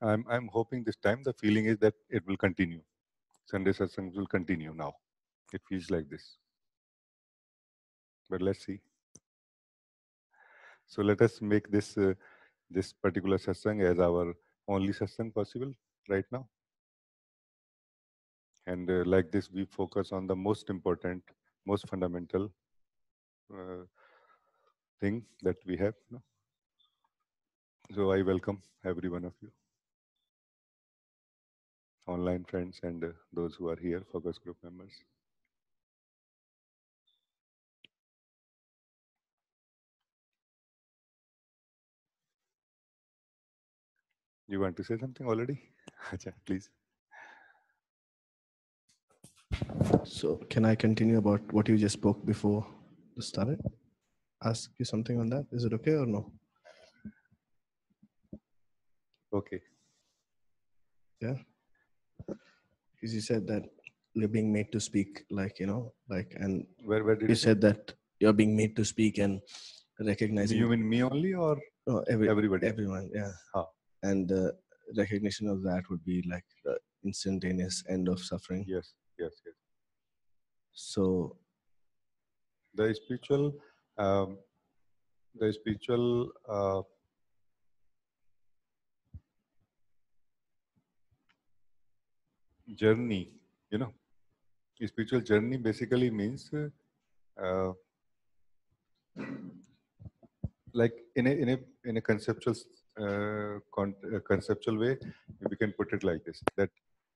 I'm hoping this time the feeling is that it will continue. Sunday Satsangs will continue now. It feels like this. But let's see. So let us make this particular satsang as our only satsang possible right now. And like this, we focus on the most important, most fundamental uh, thing that we have. No? So I welcome every one of you, online friends and those who are here, focus group members. You want to say something already? Acha, please. So can I continue about what you just spoke before this started? Ask you something on that. Is it okay or no? Okay. Yeah. Because you said that you're being made to speak, and Where did you you say? said that you're being made to speak and recognizing. You mean me only or everybody? Everyone, yeah. Ah. And the recognition of that would be like the instantaneous end of suffering. Yes, yes, yes. So The spiritual, um, the spiritual journey, you know, spiritual journey basically means uh, like in a conceptual way, we can put it like this: that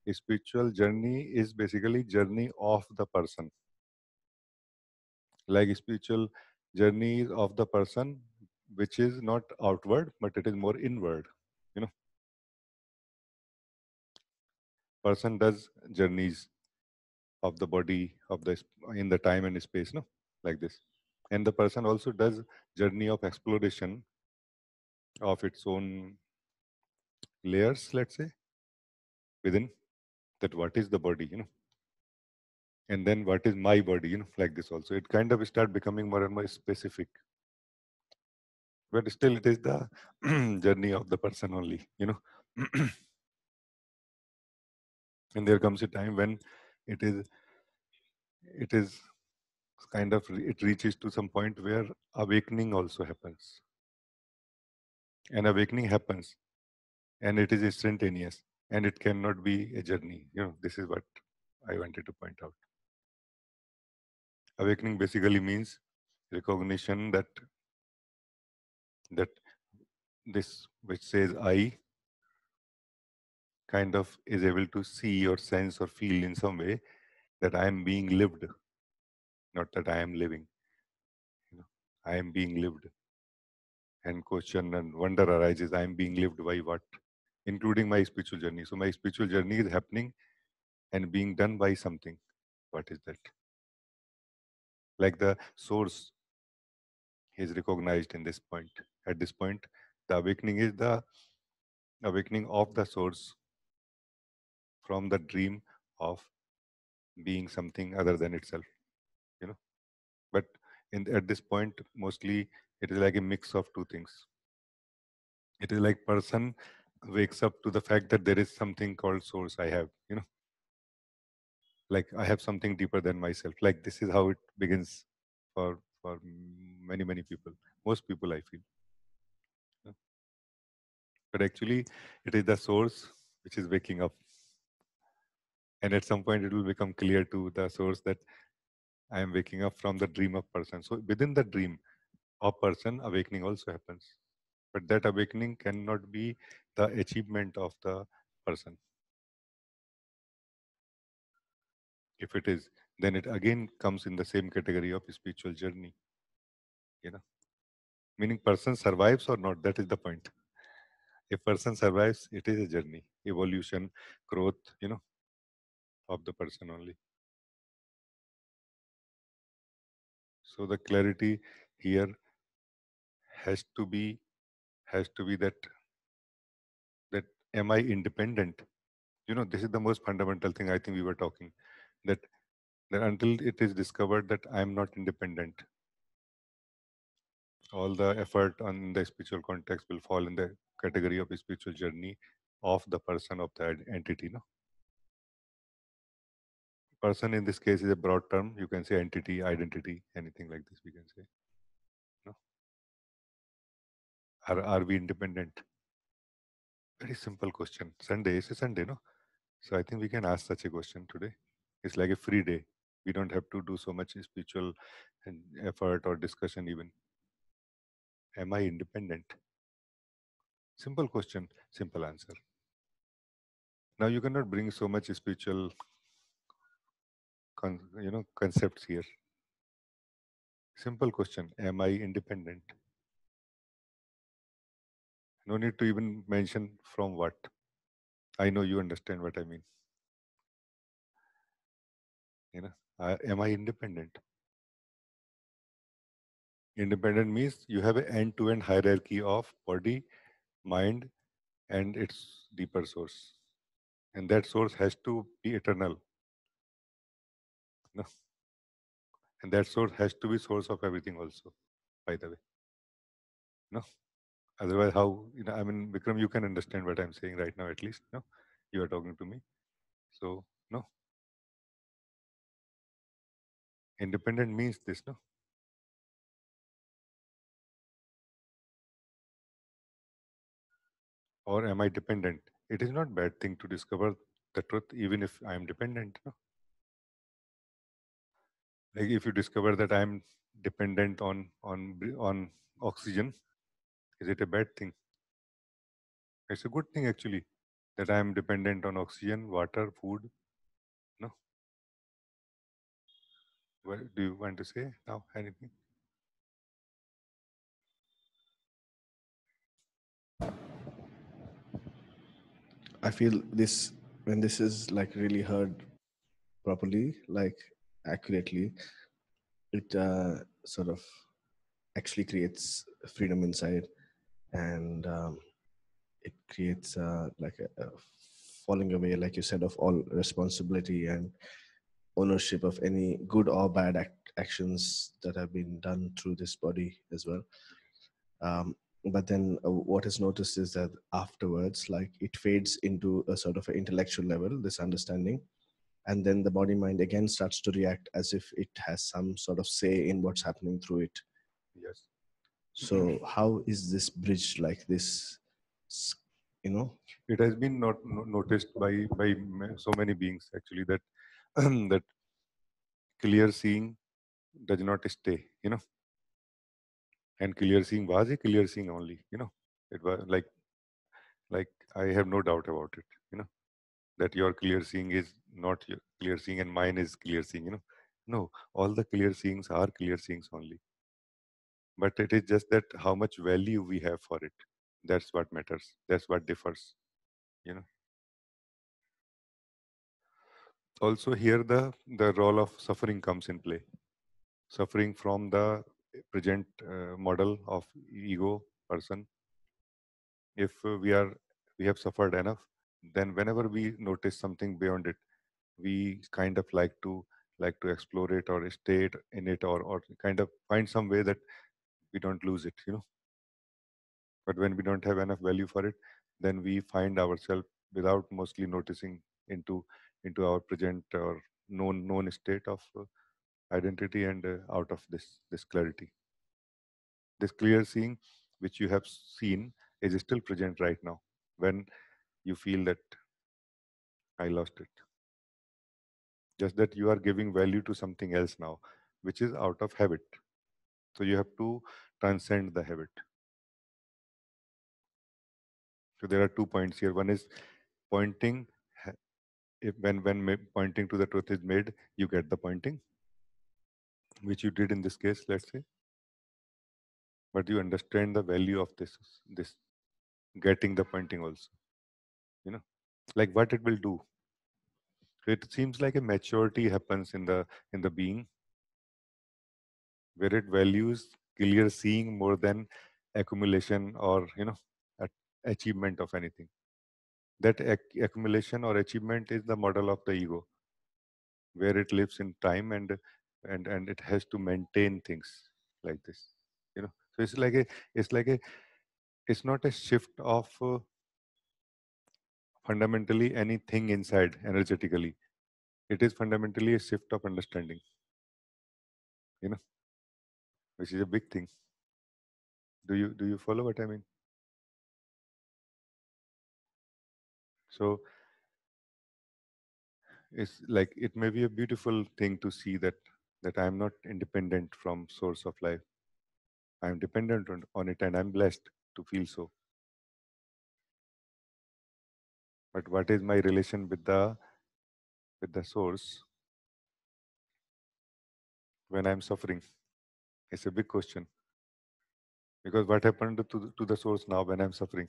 a spiritual journey is basically journey of the person. Like spiritual journey is of the person, which is not outward, but it is more inward. You know, person does journeys of the body of the in the time and space, no, like this, and the person also does journey of exploration of its own layers, let's say, within that what is the body, and then what is my body, like this also. It kind of start becoming more and more specific, but still it is the journey of the person only, and there comes a time when it is kind of it reaches to some point where awakening also happens, and awakening happens and it is instantaneous, and it cannot be a journey. This is what I wanted to point out. Awakening basically means recognition that this which says I kind of is able to see or sense or feel in some way that I am being lived, not that I am living. I am being lived, and question and wonder arises: I am being lived by what? Including my spiritual journey. So my spiritual journey is happening and being done by something. What is that? Like the source is recognized in this point. At this point, the awakening is the awakening of the source from the dream of being something other than itself. You know, but at this point, mostly it is like a mix of two things. It is like person wakes up to the fact that there is something called source I have. Like I have something deeper than myself. Like this is how it begins for many people. Most people, I feel. But actually, it is the source which is waking up. And at some point, it will become clear to the source that I am waking up from the dream of person. So within the dream of person, awakening also happens. But that awakening cannot be the achievement of the person. If it is, then it again comes in the same category of spiritual journey. Meaning person survives or not, that is the point. If person survives, it is a journey, evolution, growth, of the person only. So the clarity here has to be that am I independent? This is the most fundamental thing I think we were talking, that that until it is discovered that I am not independent, all the effort on the spiritual context will fall in the category of spiritual journey of the person, of the entity. No, person in this case is a broad term. You can say entity, identity, anything like this. We can say. No, are we independent? Very simple question. Sunday is a Sunday, no? So I think we can ask such a question today. It's like a free day. We don't have to do so much spiritual and effort or discussion even. Am I independent? Simple question, simple answer. Now you cannot bring so much spiritual, concepts here. Simple question: am I independent? No need to even mention from what. I know you understand what I mean. Am I independent? Independent means you have an end-to-end hierarchy of body, mind, and its deeper source, and that source has to be eternal. No? And that source has to be source of everything also, by the way. No, otherwise how, I mean, Vikram, you can understand what I'm saying right now, at least. No, you are talking to me. So no, independent means this. No, or am I dependent? It is not bad thing to discover the truth even if I am dependent. No? Like if you discover that I'm dependent on oxygen, is it a bad thing? It's a good thing actually, that I am dependent on oxygen, water, food. No, what do you want to say now? Anything? I feel this, when this is like really heard properly, like accurately, it sort of actually creates freedom inside, and it creates like a falling away, like you said, of all responsibility and ownership of any good or bad actions that have been done through this body as well. But then what is noticed is that afterwards, like it fades into a sort of an intellectual level, this understanding, and then the body mind again starts to react as if it has some sort of say in what's happening through it. Yes. So how is this bridge like this, s- you know? It has been noticed by so many beings actually, that that clear seeing does not stay, and clear seeing was a clear seeing only, it was like I have no doubt about it, that your clear seeing is not your clear seeing and mine is clear seeing, no, all the clear seeings are clear seeings only, but it is just that how much value we have for it, that's what matters, that's what differs, you know also here the role of suffering comes in play. Suffering from the present model of ego person. If we have suffered enough, then whenever we notice something beyond it, we kind of like to explore it or stay in it, or kind of find some way that we don't lose it, but when we don't have enough value for it, then we find ourselves without mostly noticing into our present or known state of identity, and out of this clarity. This clear seeing, which you have seen, is still present right now when you feel that I lost it. Just that you are giving value to something else now, which is out of habit. So you have to transcend the habit. So there are 2 points here. One is pointing. If when pointing to the truth is made, you get the pointing, which you did in this case, let's say. But you understand the value of this getting the pointing also. Like what it will do. So it seems like a maturity happens in the being, where it values clear seeing more than accumulation or achievement of anything. That accumulation or achievement is the model of the ego, where it lives in time, and it has to maintain things like this. So it's like a it's not a shift of fundamentally anything inside energetically. It is fundamentally a shift of understanding, you know, which is a big thing. Do you follow what I mean? So it's like it may be a beautiful thing to see that I am not independent from source of life. I am dependent on it, and I'm blessed to feel so. But what is my relation with the source when I'm suffering? It's a big question. Because what happened to the source now when I'm suffering?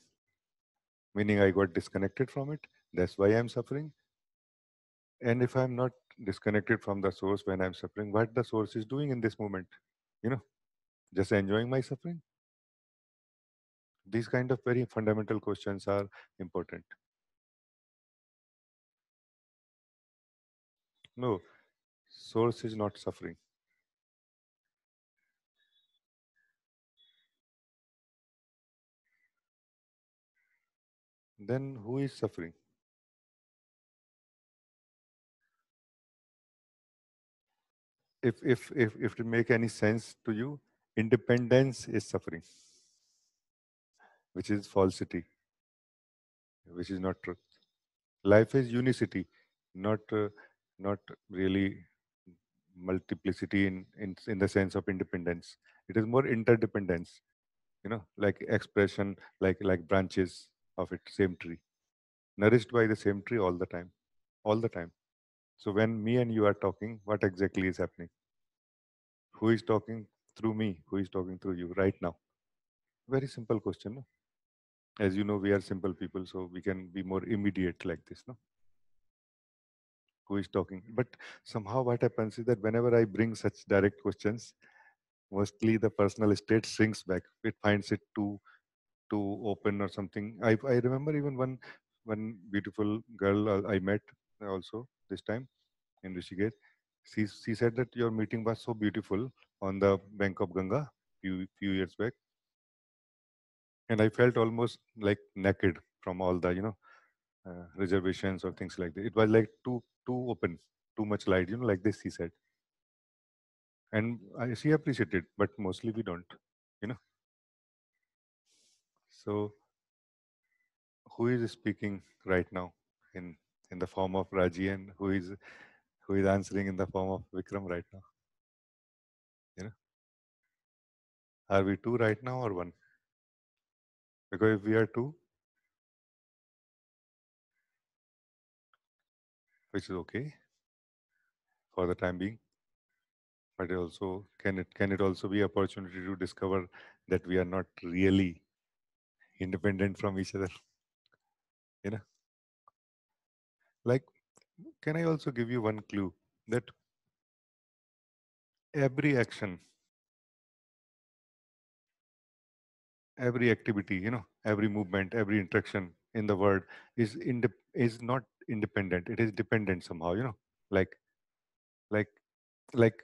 Meaning I got disconnected from it. That's why I'm suffering. And if I'm not disconnected from the source when I'm suffering, what the source is doing in this moment? You know, just enjoying my suffering? These kind of very fundamental questions are important. No, source is not suffering. Then who is suffering? If it make any sense to you, independence is suffering, which is falsity, which is not truth. Life is unicity, not really multiplicity in the sense of independence. It is more interdependence, like expression, like branches of it, same tree, nourished by the same tree all the time. So when me and you are talking, what exactly is happening? Who is talking through me? Who is talking through you right now? Very simple question, no? As you know, we are simple people, so we can be more immediate like this, no? Who is talking? But somehow what happens is that whenever I bring such direct questions, mostly the personal state shrinks back. It finds it too open or something. I remember even one beautiful girl I met also this time in Rishikesh. She said that your meeting was so beautiful on the bank of Ganga few years back, and I felt almost like naked from all the reservations or things like that. It was like too open, too much light, like this. She said, and she appreciated, but mostly we don't, you know. So who is speaking right now in in the form of Raji, and who is answering in the form of Vikram right now? You know, are we two right now or one? Because if we are two, which is okay for the time being, but it also can it also be opportunity to discover that we are not really independent from each other? You know, like, can I also give you one clue that every action, every activity, every movement, every interaction in the world is not independent. It is dependent somehow. Like like like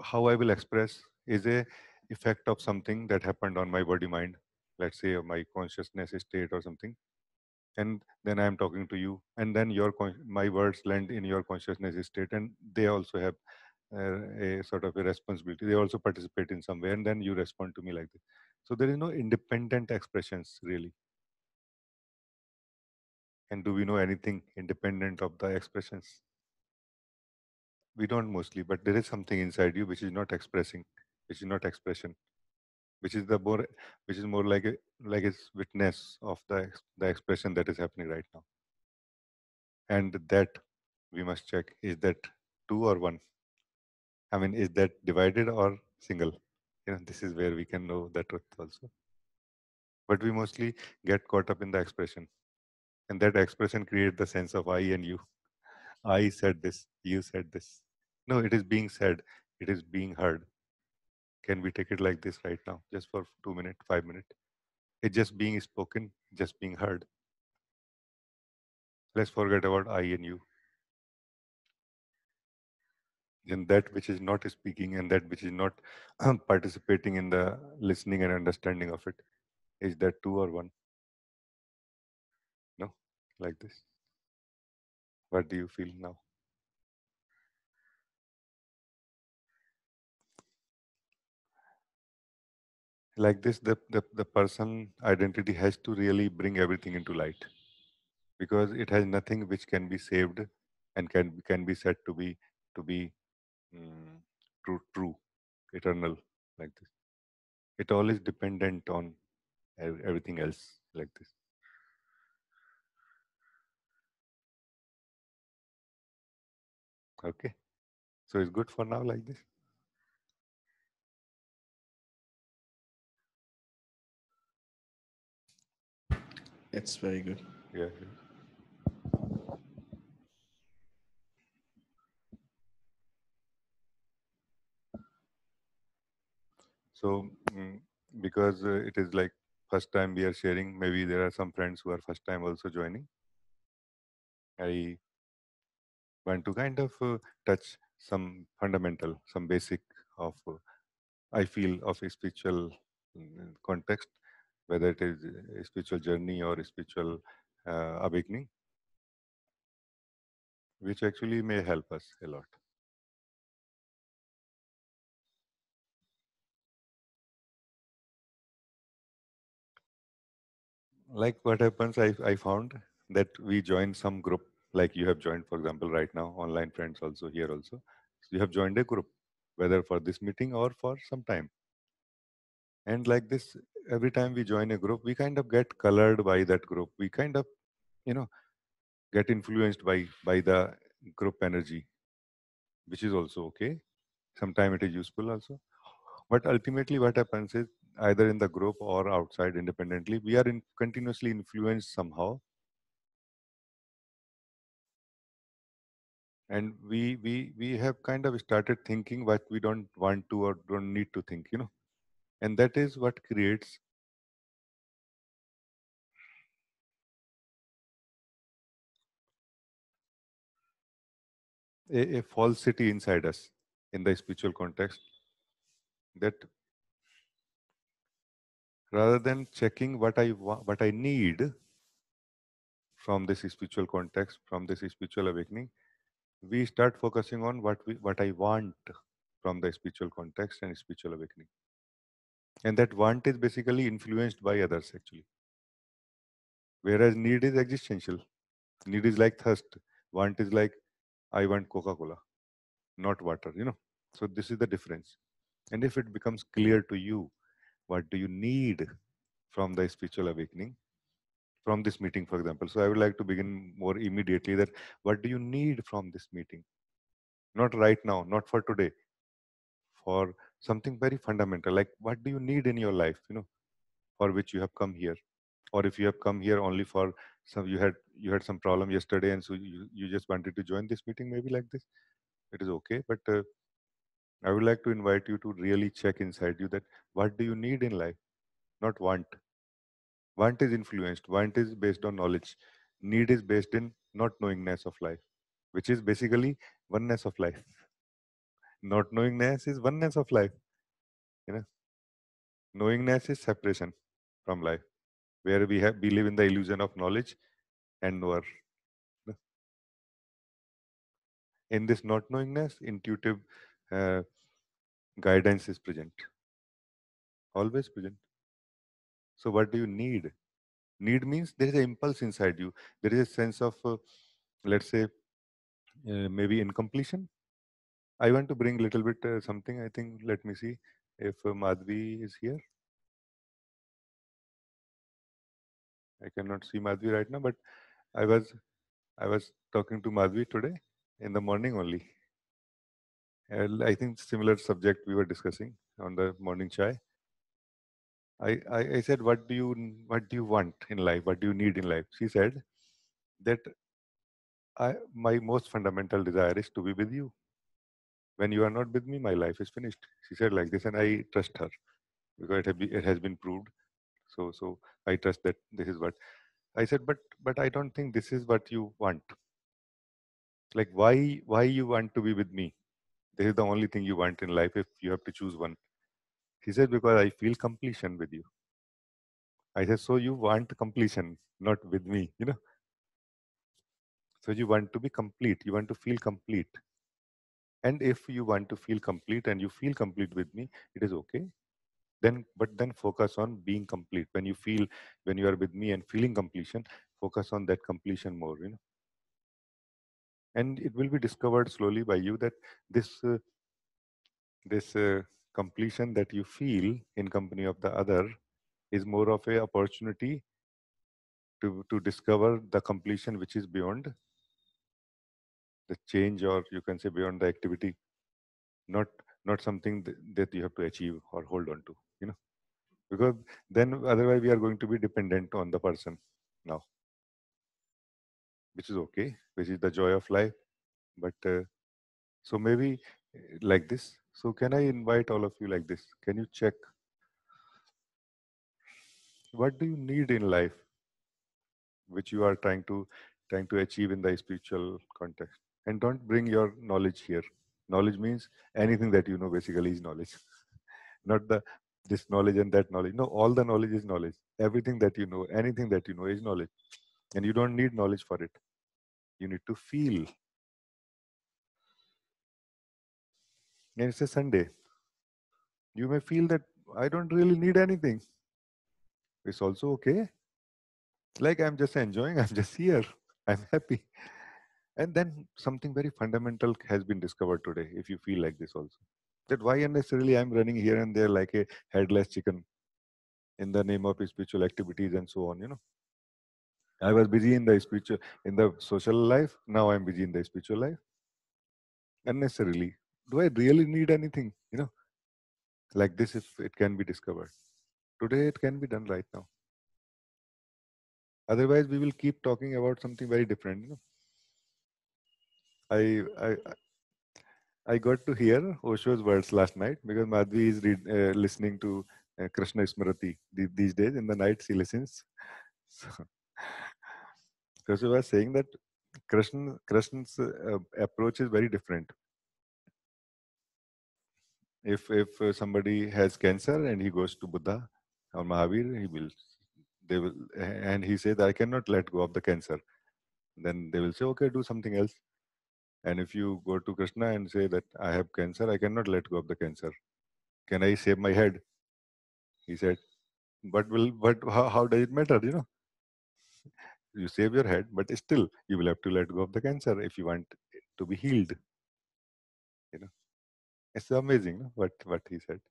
how I will express is a effect of something that happened on my body mind. Let's say my consciousness state or something, and then I am talking to you, and then my words land in your consciousness state, and they also have a sort of a responsibility. They also participate in some way, and then you respond to me like this. So there is no independent expressions really. And do we know anything independent of the expressions? We don't mostly, but there is something inside you which is not expressing, which is not expression, which is more like a witness of the expression that is happening right now. And that we must check, is that two or one? I mean, is that divided or single? This is where we can know the truth also. But we mostly get caught up in the expression, and that expression creates the sense of I and you. I said this, you said this. No, it is being said, it is being heard. Can we take it like this right now, just for 2 minutes, 5 minutes? It's just being spoken, just being heard. Let's forget about I and you. And that which is not speaking and that which is not participating in the listening and understanding of it, is that two or one? No? like this? What do you feel now? Like this, the person identity has to really bring everything into light, because it has nothing which can be saved and can be said to be mm, true, eternal, like this. It all is dependent on everything else, like this. Okay, so it's good for now, like this. It's very good. Yeah. So because it is like first time we are sharing, maybe there are some friends who are first time also joining. I want to kind of touch some fundamental, some basic of I feel of a spiritual context, whether it is a spiritual journey or a spiritual awakening, which actually may help us a lot. Like what happens, I found that we join some group, like you have joined, for example, right now, online friends also here also. So you have joined a group, whether for this meeting or for some time. And like this, every time we join a group, we kind of get colored by that group. We kind of, you know, get influenced by the group energy, which is also okay. Sometimes it is useful also. But ultimately, what happens is either in the group or outside independently, we are continuously influenced somehow, and we have kind of started thinking what we don't want to or don't need to think, and that is what creates a falsity inside us in the spiritual context, that rather than checking what I need from this spiritual context, from this spiritual awakening, we start focusing on what I want from the spiritual context and spiritual awakening. And that want is basically influenced by others actually. Whereas need is existential. Need is like thirst. Want is like, I want Coca-Cola, not water. So this is the difference. And if it becomes clear to you, what do you need from the spiritual awakening, from this meeting, for example. So I would like to begin more immediately that what do you need from this meeting? Not right now, not for today, for something very fundamental, like what do you need in your life, for which you have come here. Or if you have come here only for some, you had some problem yesterday, and so you just wanted to join this meeting, maybe like this, it is okay. But I would like to invite you to really check inside you that what do you need in life, not want. Want is influenced, want is based on knowledge, need is based in not knowingness of life, which is basically oneness of life. Not knowingness is oneness of life. You know, knowingness is separation from life, where we live in the illusion of knowledge and knower. In this not knowingness, intuitive uh, guidance is present, always present. So, what do you need? Need means there is an impulse inside you. There is a sense of, let's say, maybe incompletion. I want to bring a little bit something. I think. Let me see if Madhvi is here. I cannot see Madhvi right now, but I was I was talking to Madhvi today in the morning only. I think similar subject we were discussing on the morning chai. I said, what do you want in life? What do you need in life? She said that my most fundamental desire is to be with you. When you are not with me, my life is finished. She said like this, and I trust her because it has been proved. So I trust that this is what I said. But I don't think this is what you want. Like why you want to be with me? This is the only thing you want in life if you have to choose one. She said, because I feel completion with you. I said, so you want completion, not with me. So you want to be complete, you want to feel complete. And if you want to feel complete and you feel complete with me, it is okay. Then, but then focus on being complete. When you feel, when you are with me and feeling completion, focus on that completion more, and it will be discovered slowly by you that this completion that you feel in company of the other is more of a opportunity to discover the completion which is beyond the change, or you can say beyond the activity, not not something that you have to achieve or hold on to, because then otherwise we are going to be dependent on the person now, which is okay, which is the joy of life. But so maybe like this. So can I invite all of you like this? Can you check what do you need in life, which you are trying to achieve in the spiritual context, and don't bring your knowledge here. Knowledge means anything that you know basically is knowledge, not the this knowledge and that knowledge. No, all the knowledge is knowledge. Everything that you know, anything that you know is knowledge, and you don't need knowledge for it. You need to feel. And it's a Sunday. You may feel that I don't really need anything. It's also okay. Like I'm just enjoying, I'm just here, I'm happy. And then something very fundamental has been discovered today, if you feel like this also. That why unnecessarily I'm running here and there like a headless chicken in the name of spiritual activities and so on, I was busy in the spiritual, in the social life. Now I'm busy in the spiritual life. Unnecessarily. Do I really need anything? Like this, if it can be discovered. Today it can be done right now. Otherwise, we will keep talking about something very different. I I I got to hear Osho's words last night because Madhvi is listening to Krishna Smriti these days. In the night, she listens. So, Krishna was saying that Krishna's approach is very different. If somebody has cancer and he goes to Buddha or Mahavir, they will, and he says, I cannot let go of the cancer. Then they will say, okay, do something else. And if you go to Krishna and say that I have cancer, I cannot let go of the cancer. Can I save my head? He said, but how does it matter? You save your head, but still you will have to let go of the cancer if you want it to be healed. You know, it's amazing, no? What he said.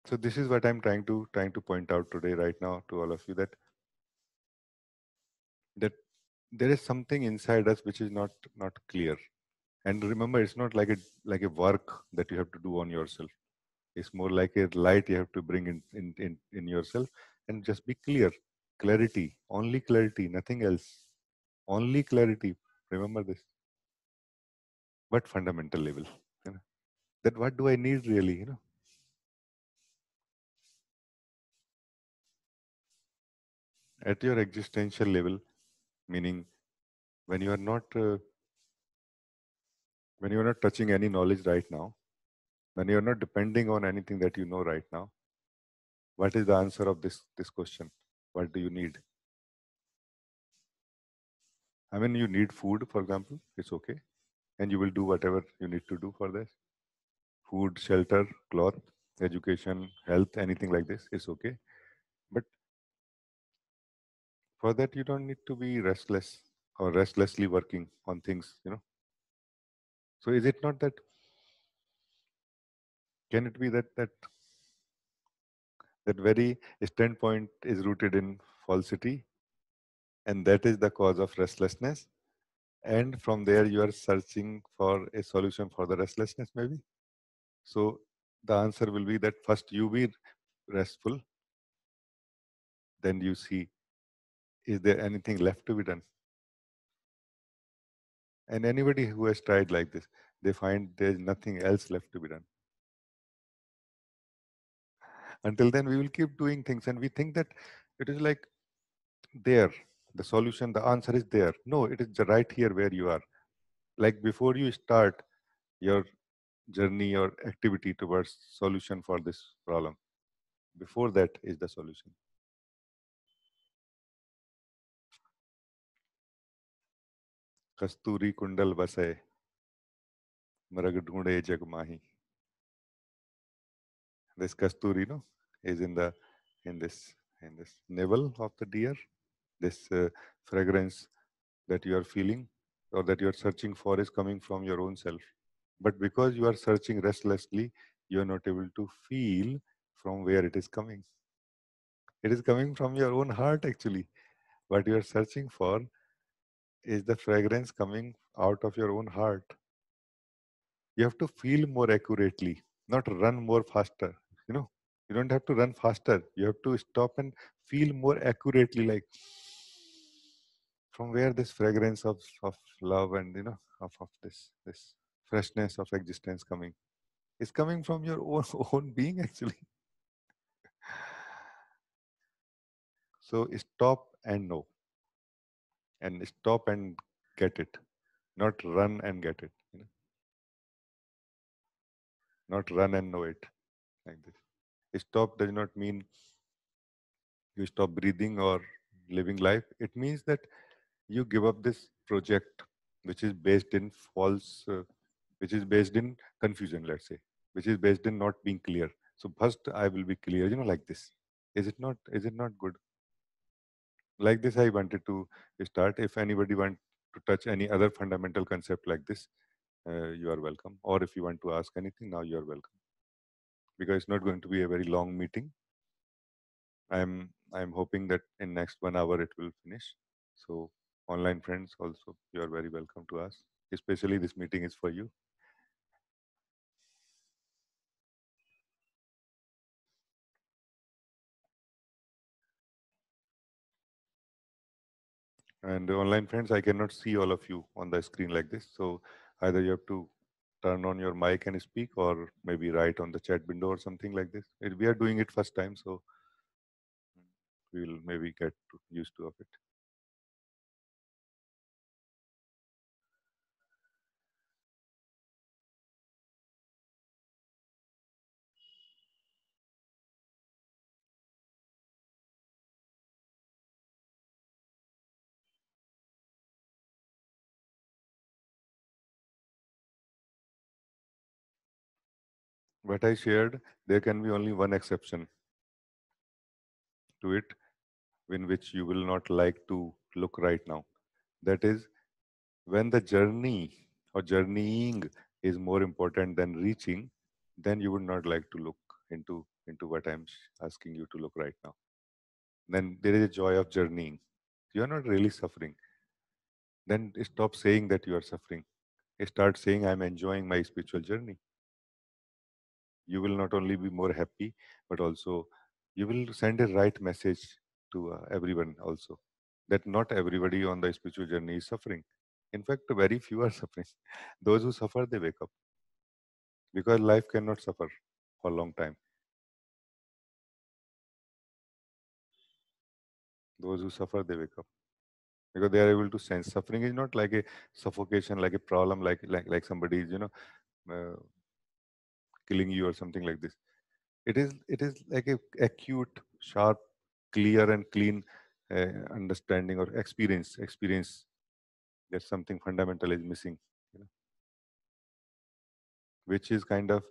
So this is what I'm trying to point out today, right now, to all of you, that there is something inside us which is not clear. And remember, it's not like a work that you have to do on yourself. It's more like a light you have to bring in yourself, and just be clear. Clarity, only clarity, nothing else. Only clarity. Remember this. But fundamental level. You know, that what do I need really? At your existential level, meaning when you are not when you are not touching any knowledge right now, when you are not depending on anything that you know right now, what is the answer of this question? What do you need? I mean, you need food, for example. It's okay, and you will do whatever you need to do for this. Food, shelter, cloth, education, health, anything like this is okay. But for that, you don't need to be restless or restlessly working on things. So is it not that, can it be that very standpoint is rooted in falsity, and that is the cause of restlessness? And from there, you are searching for a solution for the restlessness, maybe. So the answer will be that first you be restful, then you see, is there anything left to be done? And anybody who has tried like this, they find there's nothing else left to be done. Until then, we will keep doing things, and we think that it is like there, the solution, the answer is there. No, it is right here where you are. Like before you start your journey or activity towards solution for this problem, before that is the solution. Kasturi kundal basai, marag dhunde jag mahi. This kasturi, no, is in this in this navel of the deer. This fragrance that you are feeling or that you are searching for is coming from your own self. But because you are searching restlessly, you are not able to feel from where it is coming. It is coming from your own heart, actually. What you are searching for is the fragrance coming out of your own heart. You have to feel more accurately, not run more faster. You know, you don't have to run faster. You have to stop and feel more accurately, like from where this fragrance of love and of this freshness of existence coming. It's coming from your own own being, actually. So stop and know, and stop and get it, not run and get it. Not run and know it, like this. Stop does not mean you stop breathing or living life. It means that you give up this project, which is based in false, which is based in confusion, let's say, which is based in not being clear. So first I will be clear, like this. Is it not? Is it not good? Like this, I wanted to start. If anybody want to touch any other fundamental concept like this, you are welcome. Or if you want to ask anything, now you are welcome. Because it's not going to be a very long meeting. I'm hoping that in next 1 hour it will finish. So online friends also, you are very welcome to ask. Especially this meeting is for you. And online friends, I cannot see all of you on the screen like this. So either you have to turn on your mic and speak, or maybe write on the chat window or something like this. We are doing it first time, so we will maybe get used to of it. What I shared, there can be only one exception to it, in which you will not like to look right now. That is, when the journey or journeying is more important than reaching, then you would not like to look into what I'm asking you to look right now. Then there is a joy of journeying. You are not really suffering. Then stop saying that you are suffering. Start saying, I'm enjoying my spiritual journey. You will not only be more happy, but also you will send a right message to everyone also, that not everybody on the spiritual journey is suffering. In fact, very few are suffering. Those who suffer, they wake up, because life cannot suffer for a long time. Those who suffer, they wake up, because they are able to sense. Suffering is not like a suffocation, like a problem, like somebody is uh, killing you or something like this. It is like a acute, sharp, clear and clean understanding or experience that something fundamental is missing, you know, which is kind of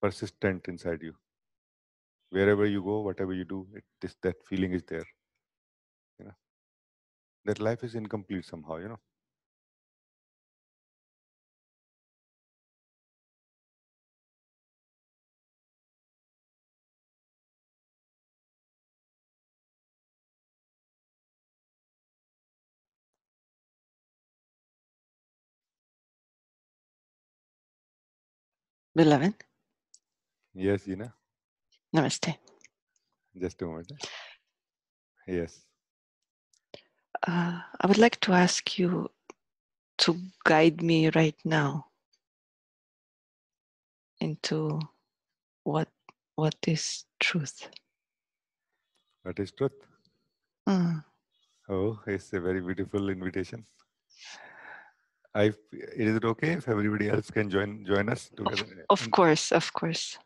persistent inside you. Wherever you go, whatever you do, that feeling is there. You know, that life is incomplete somehow. Beloved, Yes, Gina. namaste. Just a moment. Yes. I would like to ask you to guide me right now into what is truth. What is truth? Mm. Oh, it's a very beautiful invitation. Is it okay if everybody else can join us together? Of course, of course.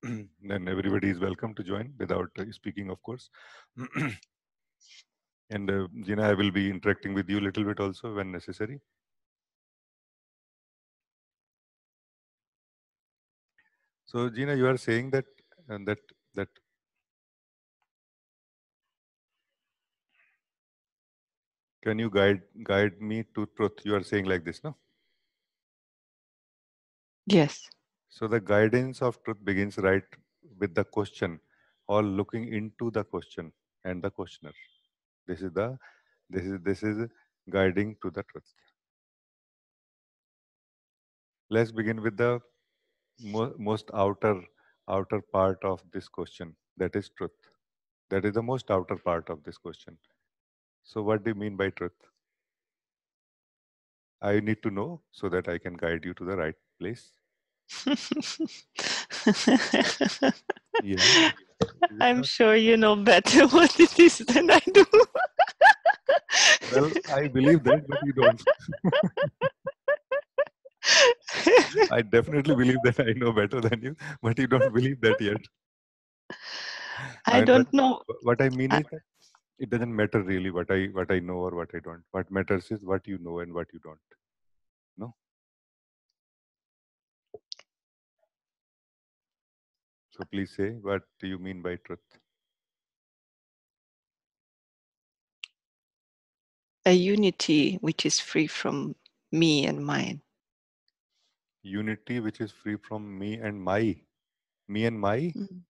Then everybody is welcome to join without speaking, of course. And Gina, I will be interacting with you a little bit also when necessary. So Gina, you are saying that uh, that that can you guide me to truth? You are saying like this, no? Yes. So the guidance of truth begins right with the question, or looking into the question and the questioner. This is the this is guiding to the truth. Let's begin with the most outer part of this question. That is truth. That is the most outer part of this question. So what do you mean by truth? I need to know so that I can guide you to the right place. Yeah. Is it I'm not? sure you know better what it is than I do. Well, I believe that, but you don't. I definitely believe that I know better than you, but you don't believe that yet. I I mean, don't know. what I mean I, is that it doesn't matter really what I know or what I don't. What matters is what you know and what you don't. No. So please say, what do you mean by truth? a unity which is free from me and mine. Unity which is free from me and my. Me and my? Mm.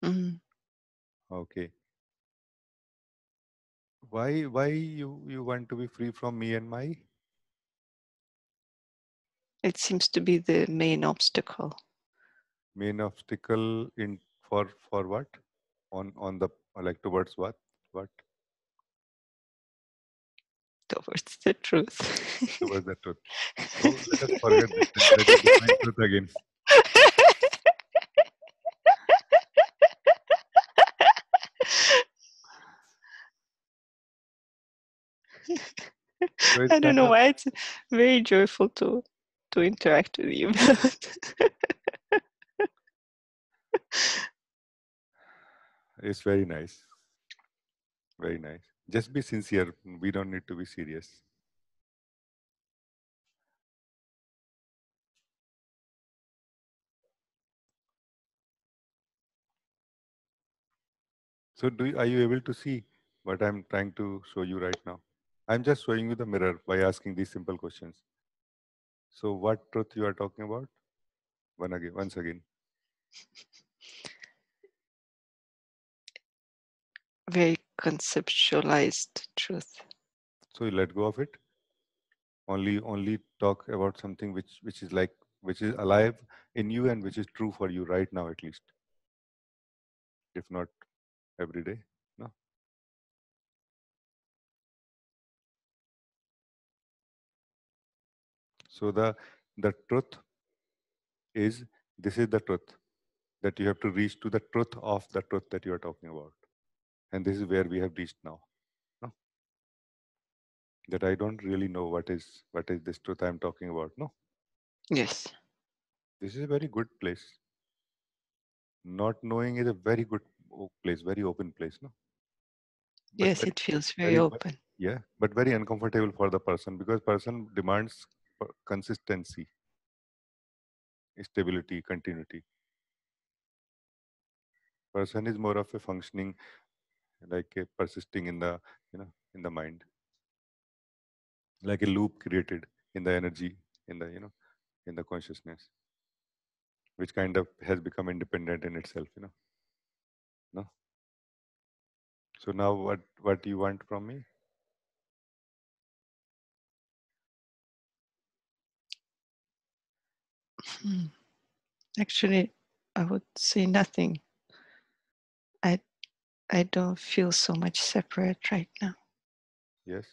Mm. Okay. Why you want to be free from me and my? It seems to be the main obstacle Main obstacle in for what? On the like towards what? What? towards the truth. Towards the truth. So let us forget this and let us define truth again. So it's I don't kind know of why it's very joyful to interact with you. it's very nice. Very nice. Just be sincere. We don't need to be serious. So are you able to see what I'm trying to show you right now? I'm just showing you the mirror by asking these simple questions. So what truth you are talking about? Once again. Very conceptualized truth. So you let go of it. Only talk about something which is like which is alive in you and which is true for you right now at least, if not every day. No. So the truth is this is the truth that you have to reach to the truth of the truth that you are talking about. And this is where we have reached now. No? That I don't really know what is this truth I'm talking about. No. Yes. This is a very good place. Not knowing is a very good place, very open place. No. But Yes, very it feels very very open. yeah, but very uncomfortable for the person because person demands consistency, stability, continuity. Person is more of a functioning, like a persisting in the in the mind, like a loop created in the energy, in the in the consciousness, which kind of has become independent in itself. No. So now what do you want from me? Hmm. Actually, I would say nothing. I I don't feel so much separate right now. Yes.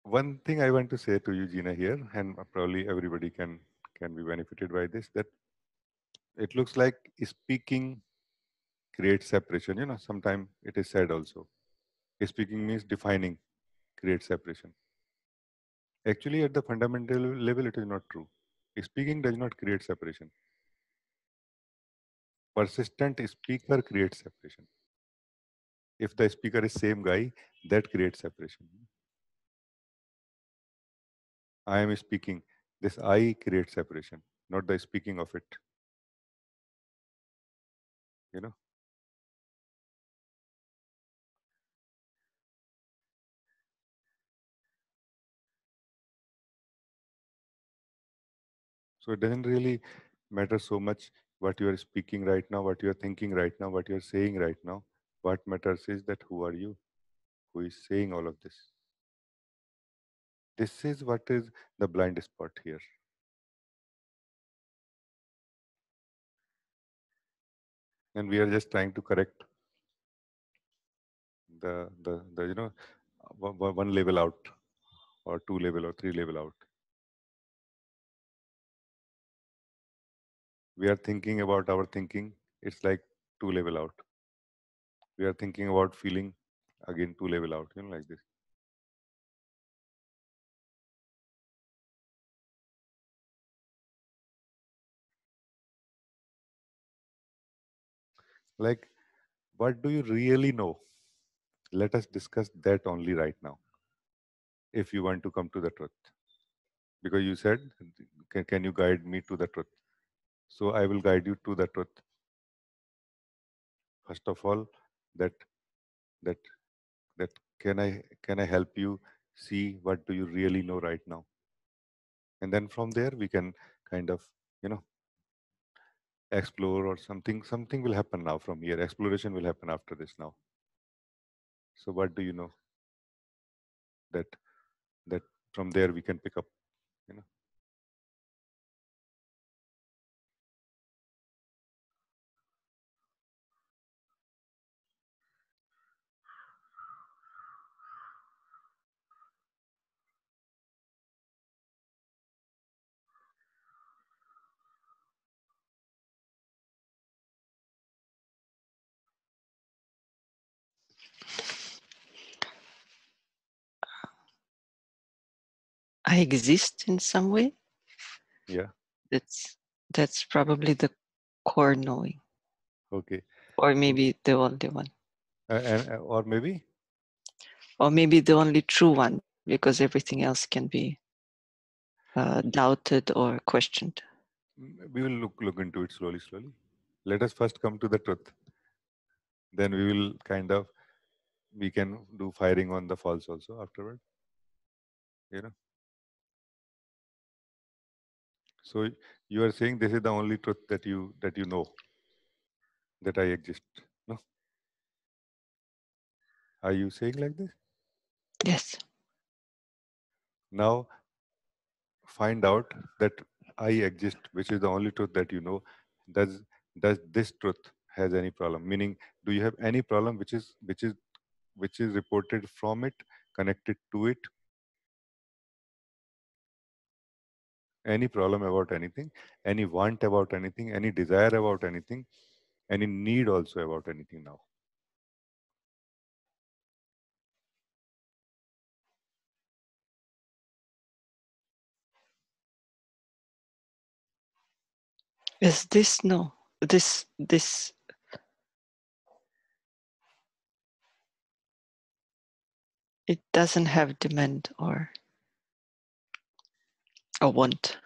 One thing I want to say to you, Gina, here, and probably everybody can be benefited by this, that it looks like speaking creates separation. Sometimes it is said also. Speaking means defining, creates separation. Actually, at the fundamental level, it is not true. Speaking does not create separation. persistent speaker creates separation. If the speaker is same guy, that creates separation. I am speaking. This I creates separation, not the speaking of it. You know. So it doesn't really matter so much what you are speaking right now, what you are thinking right now, what you are saying right now. What matters is that who are you, who is saying all of this. This is what is the blind spot here. And we are just trying to correct the one level out, or two level or three level out. We are thinking about our thinking, it's like two level out. We are thinking about feeling, again two level out, like this. Like, what do you really know? Let us discuss that only right now, if you want to come to the truth. Because you said, can you guide me to the truth? So I will guide you to the truth. First of all, that that that can I help you see what do you really know right now? And then from there we can kind of, you know, explore, or something will happen now from here. Exploration will happen after this now. So what do you know that that from there we can pick up, you know? I exist in some way. Yeah. That's probably the core knowing, Okay. or So, maybe the only one, or maybe or maybe the only true one, because everything else can be doubted or questioned. we will look into it slowly. Let us first come to the truth. Then we will kind of, we can do firing on the false also afterward. You know. So you are saying this is the only truth that you know, that I exist. No. Are you saying like this? Yes. Now find out that I exist, which is the only truth that you know. Does does this truth has any problem? Meaning, do you have any problem which is reported from it, connected to it? Any problem about anything? Any want about anything? Any desire about anything? Any need also about anything now? Is this no? This it doesn't have demand or a want.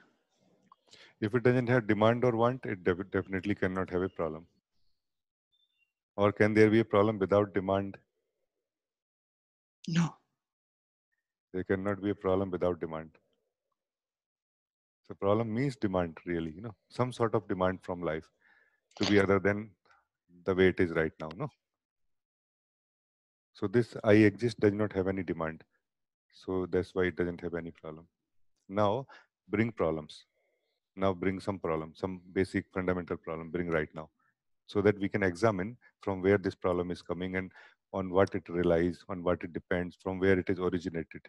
If it doesn't have demand or want, it definitely cannot have a problem. Or can there be a problem without demand? No. There cannot be a problem without demand. So problem means demand, really, some sort of demand from life to be other than the way it is right now, no? So this I exist does not have any demand. So that's why it doesn't have any problem. Now bring problems. Now bring some problem, some basic fundamental problem, bring right now, so that we can examine from where this problem is coming and on what it relies, on what it depends, from where it is originated.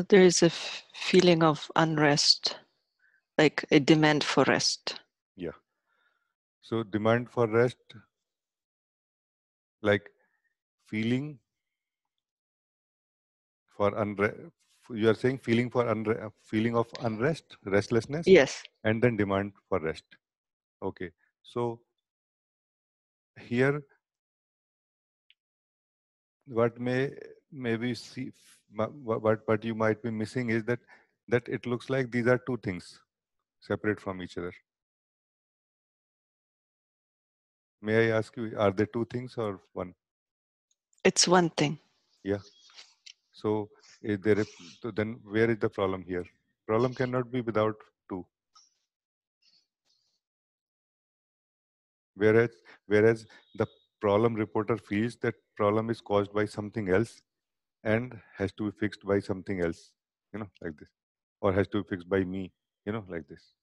There is a feeling of unrest, like a demand for rest. Yeah. So demand for rest, like feeling for you are saying feeling of unrest, restlessness, Yes, and then demand for rest. Okay, so here what maybe see what you might be missing is that it looks like these are two things separate from each other. May I ask you, are they two things or one? it's one thing. Yeah. So is there so then where is the problem here? Problem cannot be without two. Whereas whereas the problem reporter feels that problem is caused by something else and has to be fixed by something else, like this, or has to be fixed by me, like this.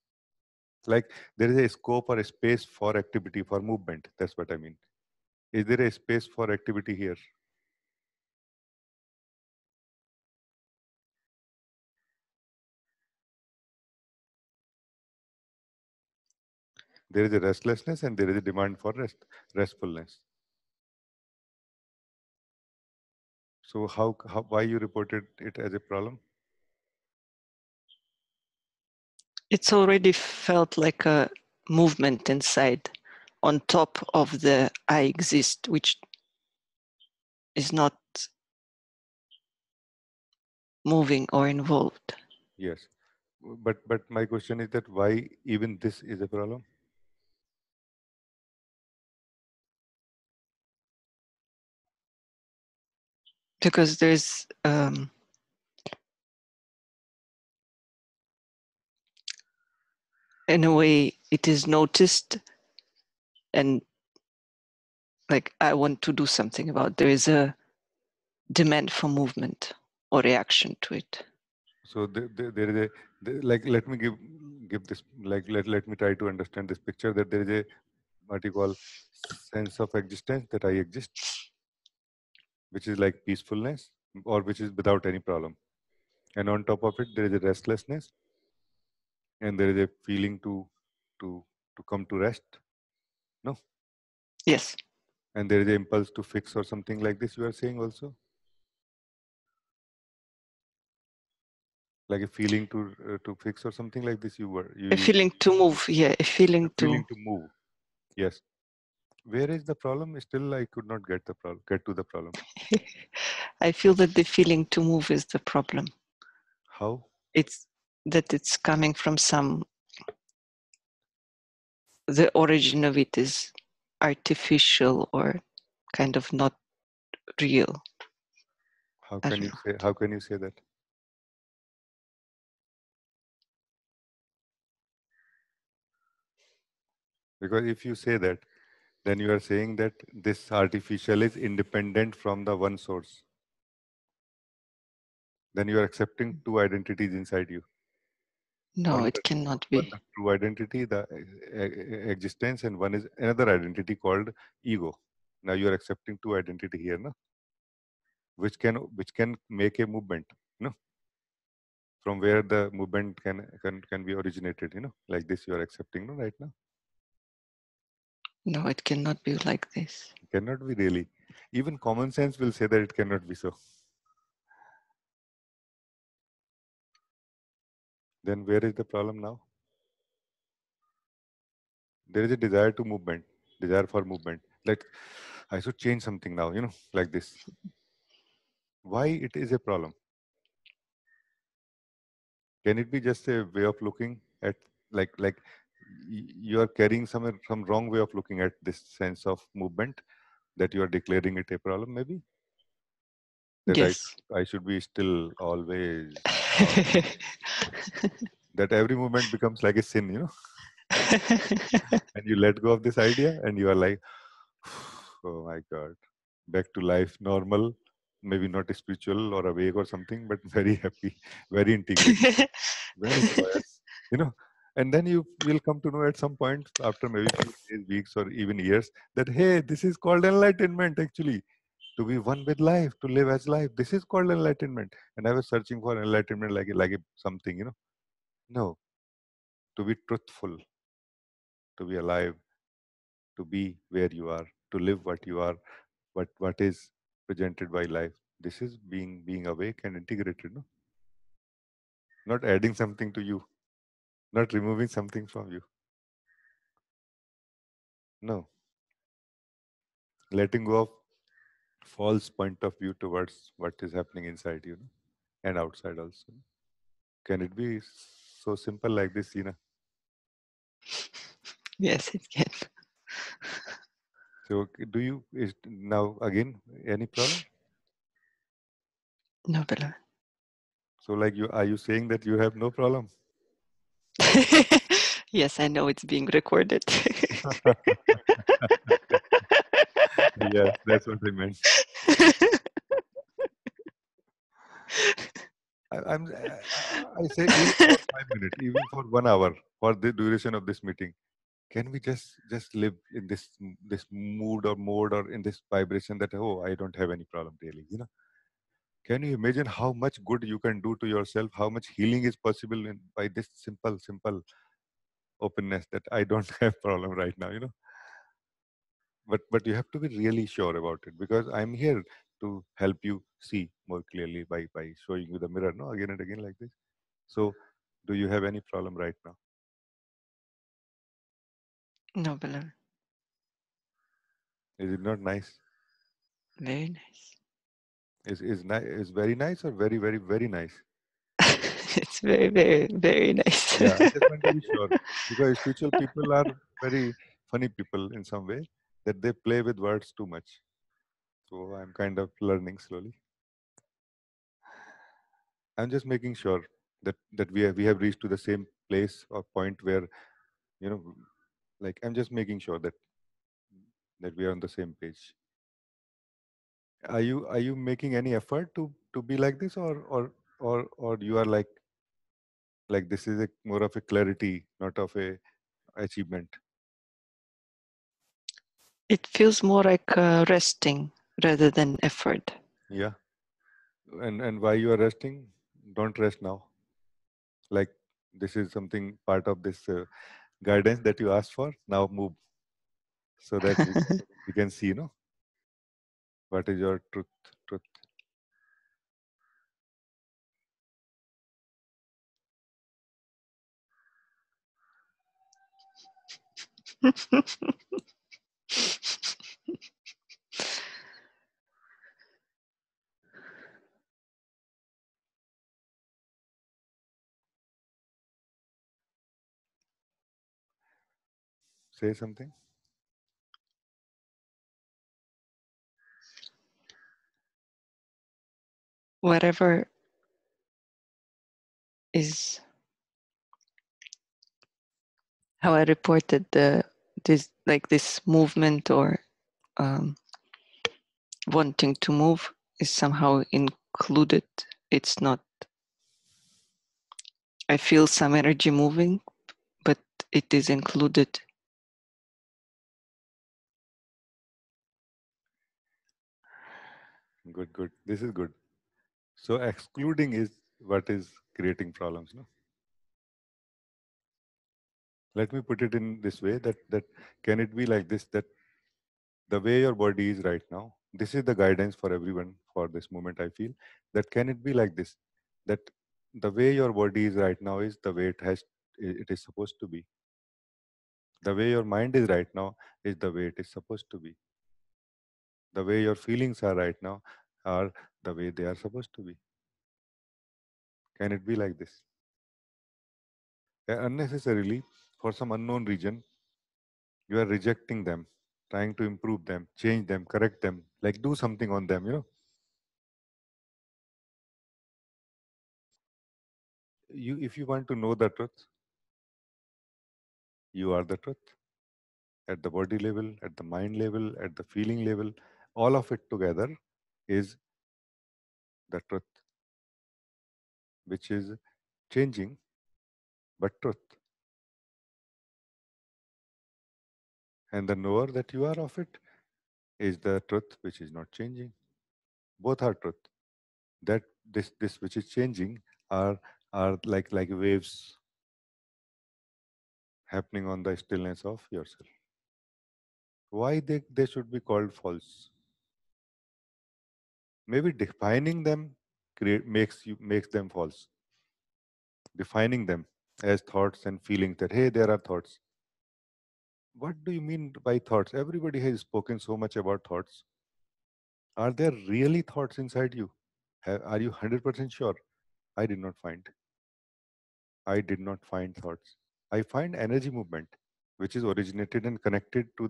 Like there is a scope or a space for activity, for movement. That's what I mean. Is there a space for activity here? There is a restlessness and there is a demand for restfulness. So how why you reported it as a problem? It's already felt like a movement inside on top of the I exist, which is not moving or involved. Yes. But my question is that why even this is a problem? Because there's in a way it is noticed, and like I want to do something about, there is a demand for movement or reaction to it. So there is a like let me give this like let me try to understand this picture that there is a what you call sense of existence that I exist, which is like peacefulness or which is without any problem. And on top of it, there is a restlessness and there is a feeling to to come to rest. No, Yes, and there is an impulse to fix or something like this. You are saying also like a feeling to fix or something like this. You were you a use feeling to move. Yeah, a a feeling feeling to. to move. Yes. Where is the problem? Still, I could not get the problem. Get to the problem. I feel that the feeling to move is the problem. How? It's that it's coming from some. The origin of it is artificial or kind of not real. How I can don't you know. say? How can you say that? Because if you say that, then you are saying that this artificial is independent from the one source. Then you are accepting two identities inside you. No, One it cannot one be. the true identity, the existence, and one is another identity called ego. Now you are accepting two identity here, no? Which can make a movement, no? From where the movement can be originated, like this you are accepting, no, right now. No, it cannot be like this. It cannot be really. Even common sense will say that it cannot be so. Then where is the problem now? There is a desire to movement, desire for movement. Like I should change something now, like this. Why it is a problem? Can it be just a way of looking at like you are carrying some wrong way of looking at this sense of movement that you are declaring it a problem? Maybe that Yes. I should be still always. That every movement becomes like a sin, and you let go of this idea, and you are like, oh my God, back to life, normal, maybe not spiritual or awake or something, but very happy, very integrated, very joyous, And then you will come to know at some point after maybe few days, weeks, or even years that, hey, this is called enlightenment actually. To be one with life, to live as life. This is called enlightenment. And I was searching for enlightenment like something, No, to be truthful, to be alive, to be where you are, to live what you are, what is presented by life. This is being awake and integrated, no? not adding something to you, not removing something from you. No, letting go of false point of view towards what is happening inside you, and outside also. Can it be so simple like this, Sina? Yes, it can. So do you is now again any problem? No, beloved. So like you are you saying that you have no problem? Yes, I know it's being recorded. Yes, that's what I meant. I say even for 5 minutes, even for 1 hour, for the duration of this meeting, can we just live in this mood or mode or in this vibration that oh I don't have any problem really, Can you imagine how much good you can do to yourself? How much healing is possible by this simple openness that I don't have problem right now, But you have to be really sure about it because I'm here to help you see more clearly by showing you the mirror, no, again and again like this. So, do you have any problem right now? No, beloved. Is it not nice? Very nice. Is very nice or very nice? It's very, very, very nice. Yeah, I just want to be sure because spiritual people are very funny people in some way that they play with words too much. So I'm kind of learning slowly. I'm just making sure that we have reached to the same place or point where you know, like I'm just making sure that we are on the same page. Are you making any effort to be like this or you are like this is a more of a clarity, not of a achievement? It feels more like resting rather than effort. Yeah. And why you are resting? Don't rest now. Like this is something part of this guidance that you asked for. Now move so that we can see, what is your truth. Say something. Whatever is how I reported this movement or wanting to move is somehow included. It's not. I feel some energy moving, but it is included. Good. This is good. So excluding is what is creating problems, no? Let me put it in this way that can it be like this that the way your body is right now, this is the guidance for everyone for this moment I feel that can it be like this that the way your body is right now is the way it is supposed to be. The way your mind is right now is the way it is supposed to be. The way your feelings are right now are the way they are supposed to be. Can it be like this? Unnecessarily, for some unknown reason, you are rejecting them, trying to improve them, change them, correct them, like do something on them. If you want to know the truth, you are the truth. At the body level, at the mind level, at the feeling level, all of it together is the truth, which is changing, but truth. And the knower that you are of it is the truth which is not changing. Both are truth. That this which is changing are like waves happening on the stillness of yourself. Why they should be called false? Maybe defining them makes them false. defining them as thoughts and feelings, that hey, there are thoughts. What do you mean by thoughts? Everybody has spoken so much about thoughts. Are there really thoughts inside you? Are you 100% sure? I did not find. I did not find thoughts. I find energy movement, which is originated and connected to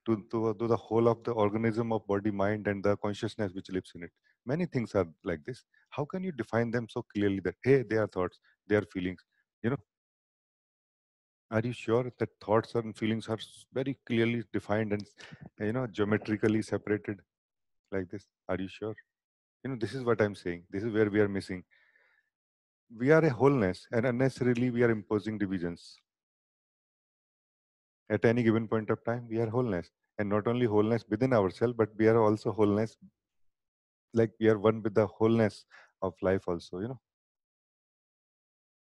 to the whole of the organism of body, mind, and the consciousness which lives in it. Many things are like this. How can you define them so clearly that hey, they are thoughts, they are feelings? You know, are you sure that thoughts and feelings are very clearly defined and geometrically separated like this? Are you sure? This is what I'm saying. This is where we are missing. We are a wholeness, and unnecessarily we are imposing divisions. At any given point of time, we are wholeness, and not only wholeness within ourselves, but we are also wholeness, like we are one with the wholeness of life. Also,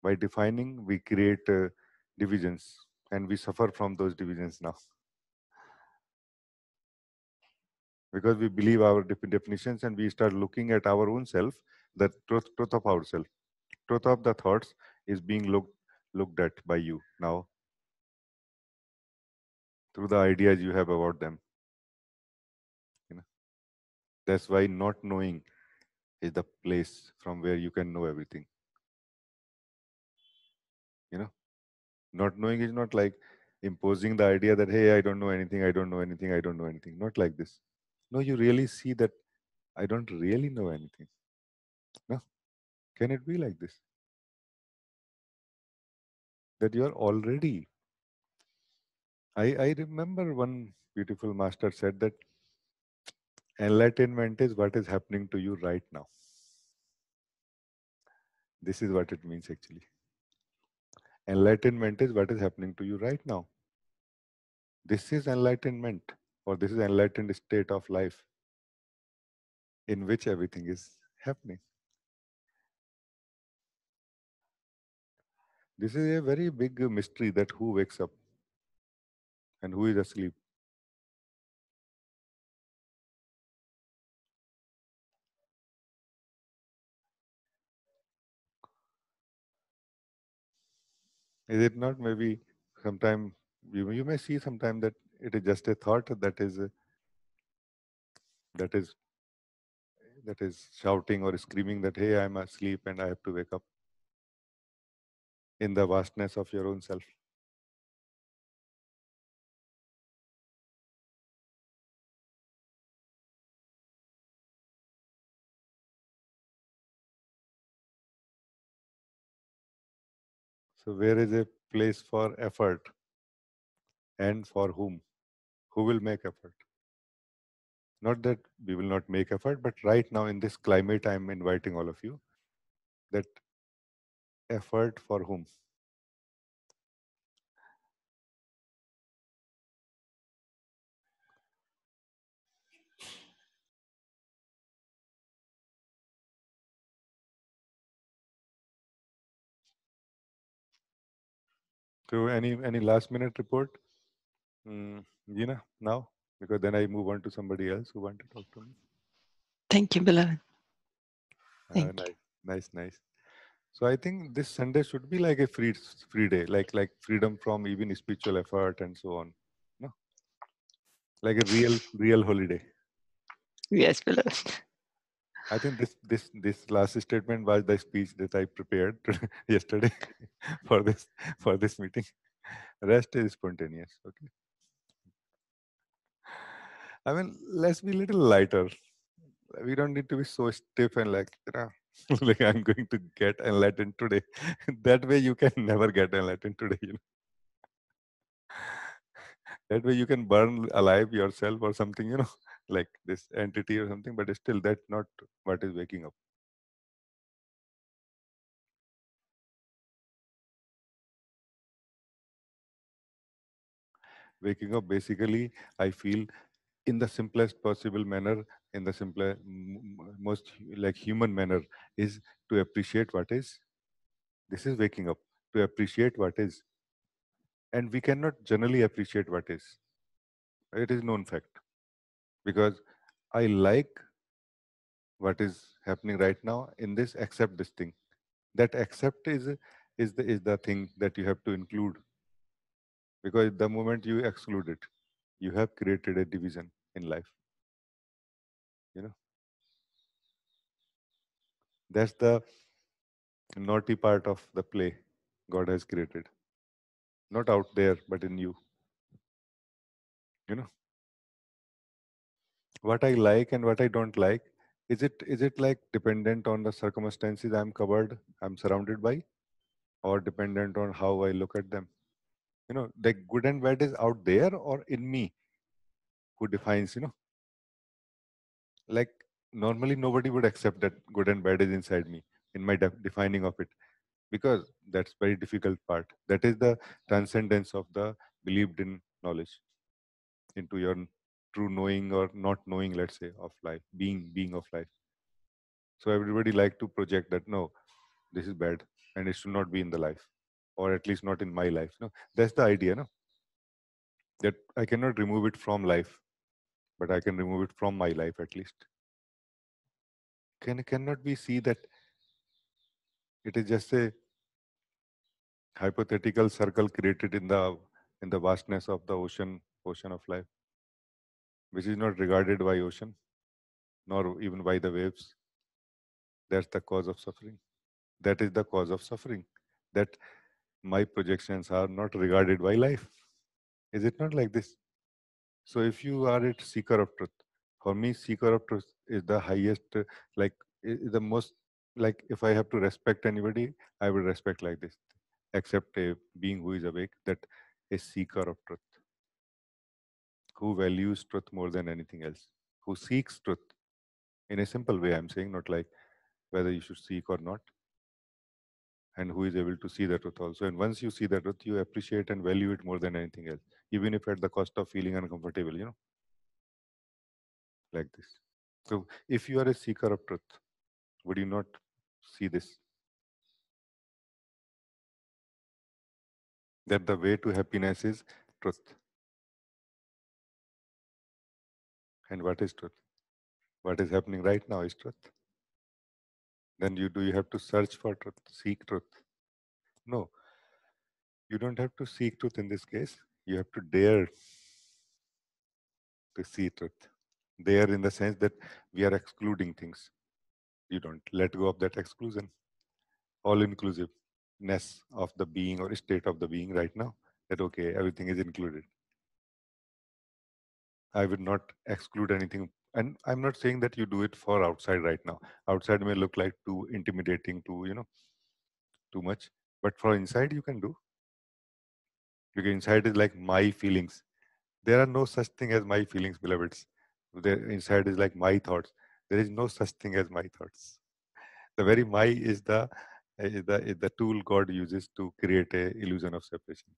by defining, we create divisions, and we suffer from those divisions now because we believe our definitions, and we start looking at our own self, the truth of ourself, truth of the thoughts is being looked at by you now through the ideas you have about them. That's why not knowing is the place from where you can know everything. Not knowing is not like imposing the idea that hey, I don't know anything, I don't know anything, I don't know anything. Not like this. No, you really see that I don't really know anything. No, can it be like this? That you are already. I remember one beautiful master said that enlightenment is what is happening to you right now. This is what it means actually. Enlightenment is what is happening to you right now. This is enlightenment, or this is enlightened state of life in which everything is happening. This is a very big mystery, that who wakes up and who is asleep. Is it not? Maybe sometime you may see sometime that it is just a thought that is that is shouting or screaming that hey, I'm asleep and I have to wake up, in the vastness of your own self. So where is a place for effort, and for whom? Who will make effort? Not that we will not make effort, but right now in this climate, I'm inviting all of you that effort for whom? So any last minute report, Gina, now? Because then I move on to somebody else who want to talk to me. Thank you, beloved. Thank you. Nice. So I think this Sunday should be like a free day, like freedom from even spiritual effort and so on. No, like a real holiday. Yes, beloved. I think this last statement was the speech that I prepared yesterday for this meeting. Rest is spontaneous. Okay. I mean, let's be a little lighter. We don't need to be so stiff and like I'm going to get enlightened today. That way you can never get enlightened today. That way you can burn alive yourself or something, like this entity or something, but still that's not what is waking up. Waking up, basically, I feel, in the simplest possible manner, in the most like human manner, is to appreciate what is. This is waking up, to appreciate what is. And we cannot generally appreciate what is. It is known fact. Because I like what is happening right now in this, accept this thing. That accept is is the thing that you have to include. Because the moment you exclude it, you have created a division in life. That's the naughty part of the play God has created. Not out there, but in you. What I like and what I don't like, is it like dependent on the circumstances I'm surrounded by, or dependent on how I look at them? The good and bad is out there or in me, who defines, like normally nobody would accept that good and bad is inside me in my defining of it, because that's very difficult part. That is the transcendence of the believed in knowledge into your true knowing or not knowing, let's say, of life, being of life. So everybody like to project that no, this is bad and it should not be in the life, or at least not in my life. No, that's the idea, no, that I cannot remove it from life, but I can remove it from my life at least. Cannot we see that it is just a hypothetical circle created in the vastness of the ocean of life, which is not regarded by ocean nor even by the waves? That's the cause of suffering. That is the cause of suffering, that my projections are not regarded by life. Is it not like this? So if you are a seeker of truth, for me, seeker of truth is the highest, like the most, like if I have to respect anybody, I will respect like this, except a being who is awake, that a seeker of truth, who values truth more than anything else, who seeks truth in a simple way, I'm saying, not like whether you should seek or not, and who is able to see the truth also. And once you see the truth, you appreciate and value it more than anything else, even if at the cost of feeling uncomfortable, like this. So if you are a seeker of truth, would you not see this? That the way to happiness is truth. And what is truth? What is happening right now is truth. Then you have to search for truth, seek truth? No, you don't have to seek truth in this case. You have to dare to see truth. Dare in the sense that we are excluding things. You don't let go of that exclusion. All inclusiveness of the being or state of the being right now. That okay, everything is included. I would not exclude anything. And I'm not saying that you do it for outside right now. Outside may look like too intimidating, too much. But for inside, you can do. Because inside is like my feelings. There are no such thing as my feelings, beloveds. The inside is like my thoughts. There is no such thing as my thoughts. The very my is the tool God uses to create a illusion of separation.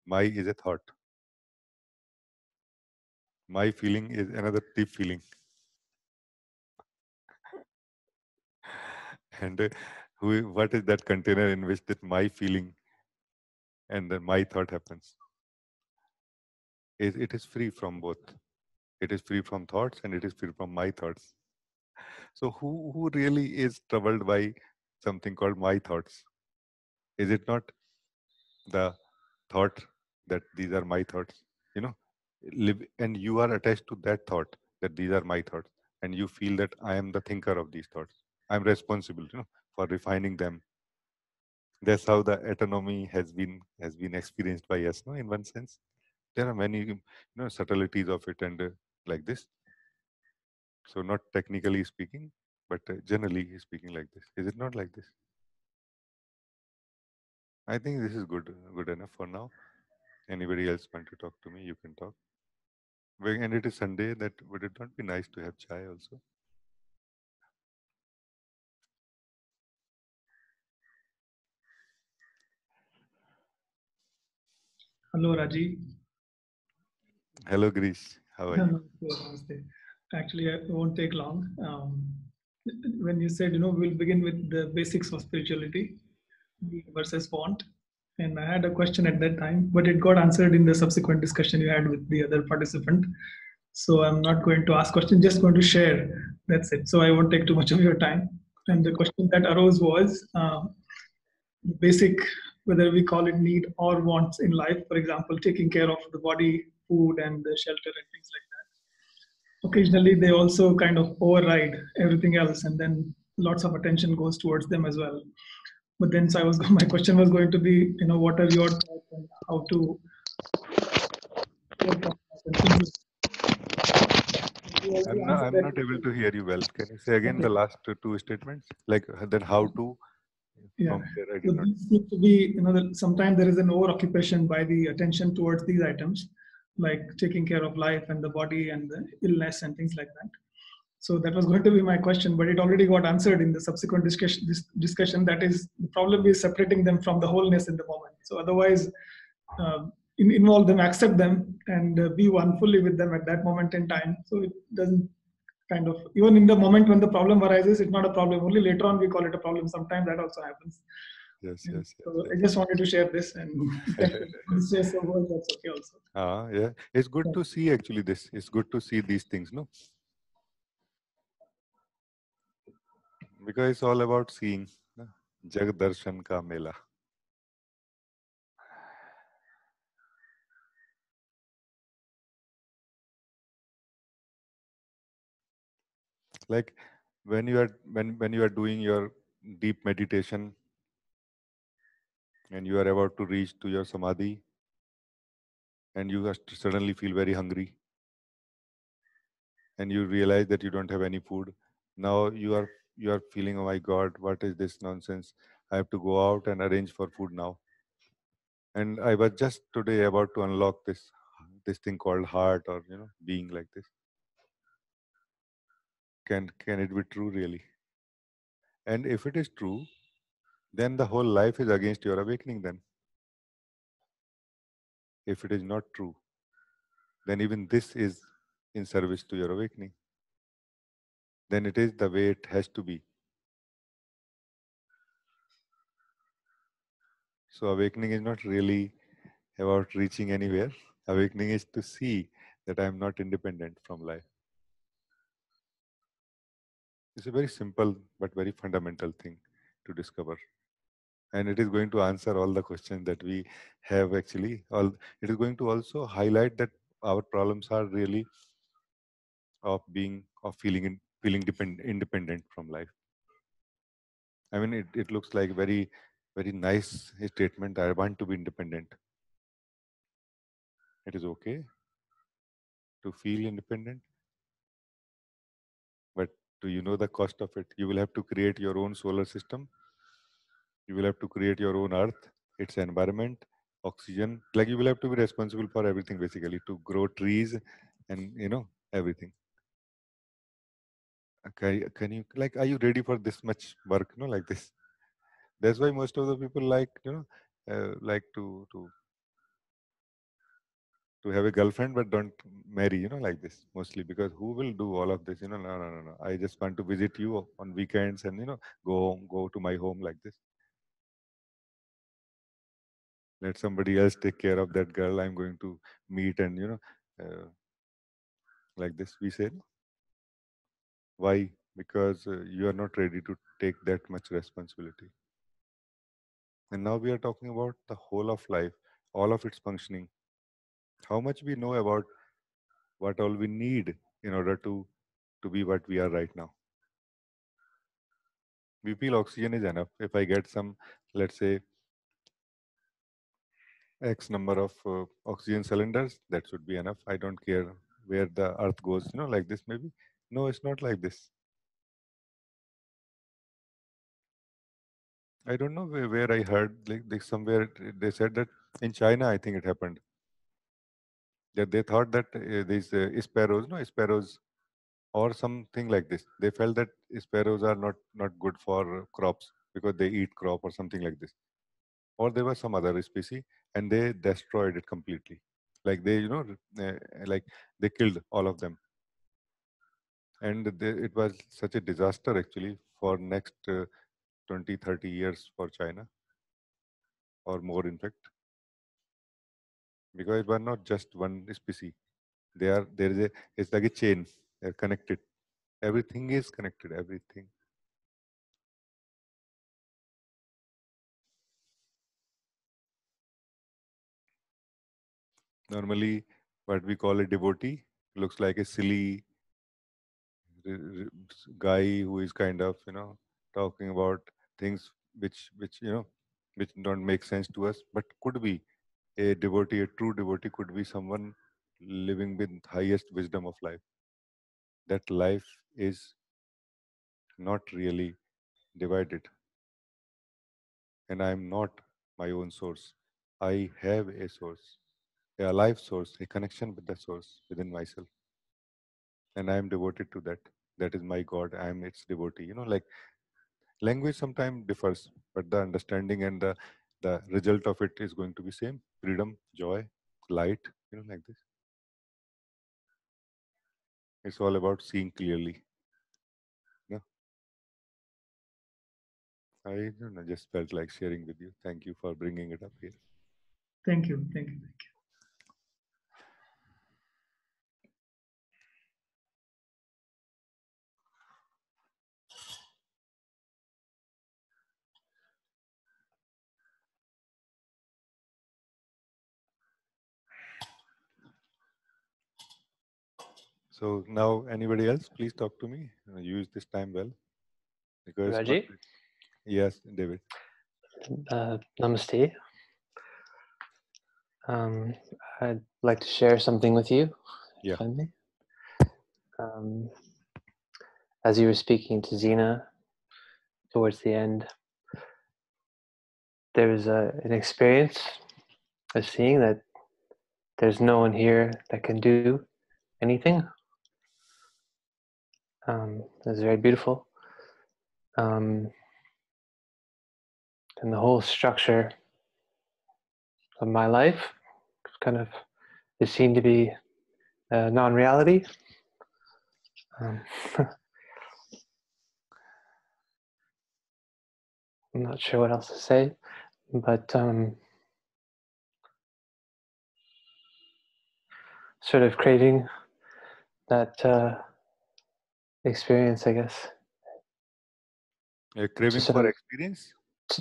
My is a thought. My feeling is another deep feeling. And what is that container in which that my feeling and then my thought happens? It is free from both. It is free from thoughts and it is free from my thoughts. So who really is troubled by something called my thoughts? Is it not the thought that these are my thoughts? Live, and you are attached to that thought that these are my thoughts, and you feel that I am the thinker of these thoughts. I'm responsible, for refining them. That's how the autonomy has been experienced by us, no? In one sense, there are many, subtleties of it, and like this. So not technically speaking, but generally speaking, like this. Is it not like this? I think this is good enough for now. Anybody else want to talk to me? You can talk. And it is Sunday. That would it not be nice to have chai also? Hello, Rajee. Hello, Grish. How are you? Namaste. Actually, it won't take long. When you said, we'll begin with the basics of spirituality versus want. And I had a question at that time, but it got answered in the subsequent discussion you had with the other participant. So I'm not going to ask questions, just going to share. That's it. So I won't take too much of your time. And the question that arose was, basic, whether we call it need or wants in life, for example, taking care of the body, food, and the shelter and things like that. Occasionally, they also kind of override everything else, and then lots of attention goes towards them as well. But then, so my question was going to be, what are your thoughts on how to overcome that and things like that. You already answered I'm that not able question. to hear you well. Can you say again Okay. the last two statements? Like then how to? Yeah. From there, I So did not. these seem to be, sometimes there is an over occupation by the attention towards these items, like taking care of life and the body and the illness and things like that. So that was going to be my question, but it already got answered in the subsequent discussion. That is, the problem is separating them from the wholeness in the moment. So otherwise, involve them, accept them, and be one fully with them at that moment in time. So it doesn't kind of, even in the moment when the problem arises, it's not a problem. Only later on we call it a problem. Sometimes that also happens. Yes, And yes, so yes, I just wanted to share this, and yes. this is a word that's okay also. Yeah, it's good Yeah. to see actually this. It's good to see these things, no? Because it's all about seeing. No? Jag darshan ka mela. Like when you are doing your deep meditation and you are about to reach to your samadhi and you suddenly feel very hungry and you realize that you don't have any food. Now you are feeling, oh my God, what is this nonsense? I have to go out and arrange for food now. And I was just today about to unlock this thing called heart, or being like this. Can it be true really? And if it is true, then the whole life is against your awakening then. If it is not true, then even this is in service to your awakening. Then it is the way it has to be. So awakening is not really about reaching anywhere. Awakening is to see that I am not independent from life. It's a very simple but very fundamental thing to discover. And it is going to answer all the questions that we have actually. It is going to also highlight that our problems are really of feeling independent from life. I mean, it looks like very, very nice statement. I want to be independent. It is okay to feel independent, but do you know the cost of it? You will have to create your own solar system. You will have to create your own earth, its environment, oxygen. Like you will have to be responsible for everything basically, to grow trees and everything. Can you, like, are you ready for this much work? Like this. That's why most of the people like like to have a girlfriend but don't marry, like this, mostly because who will do all of this? No, no, no, no. I just want to visit you on weekends and go to my home like this. Let somebody else take care of that girl I'm going to meet, and like this we say. No? Why? Because you are not ready to take that much responsibility. And now we are talking about the whole of life, all of its functioning. How much we know about what all we need in order to be what we are right now. We feel oxygen is enough. If I get some, let's say, X number of oxygen cylinders, that should be enough. I don't care where the earth goes, like this maybe. No, it's not like this. I don't know where I heard, like somewhere they said that in China, I think it happened, that they thought that these sparrows, no, sparrows or something like this. They felt that sparrows are not good for crops because they eat crop or something like this. Or there was some other species and they destroyed it completely. Like they, like they killed all of them. And it was such a disaster actually for next 20, 30 years for China, or more in fact, because it was not just one species. It's like a chain. They're connected. Everything is connected. Everything. Normally, what we call a devotee looks like a silly guy who is kind of, talking about things which don't make sense to us, but could be a devotee. A true devotee could be someone living with highest wisdom of life. That life is not really divided, and I am not my own source. I have a source, a life source, a connection with the source within myself, and I am devoted to that. That is my God. I am its devotee. Like language sometimes differs, but the understanding and the result of it is going to be same: freedom, joy, light. Like this. It's all about seeing clearly. Yeah, I don't know, just felt like sharing with you. Thank you for bringing it up here. Thank you. Thank you. So now, anybody else, please talk to me. Use this time well, because what? Rajee, Yes, David. namaste. I'd like to share something with you, Yeah. if I may. Um, as you were speaking to Zena towards the end, there was an experience of seeing that there's no one here that can do anything. It was very beautiful. And the whole structure of my life kind of is seen to be non-reality. Um, I'm not sure what else to say, but sort of craving that experience, I guess. A craving Sort for of experience. to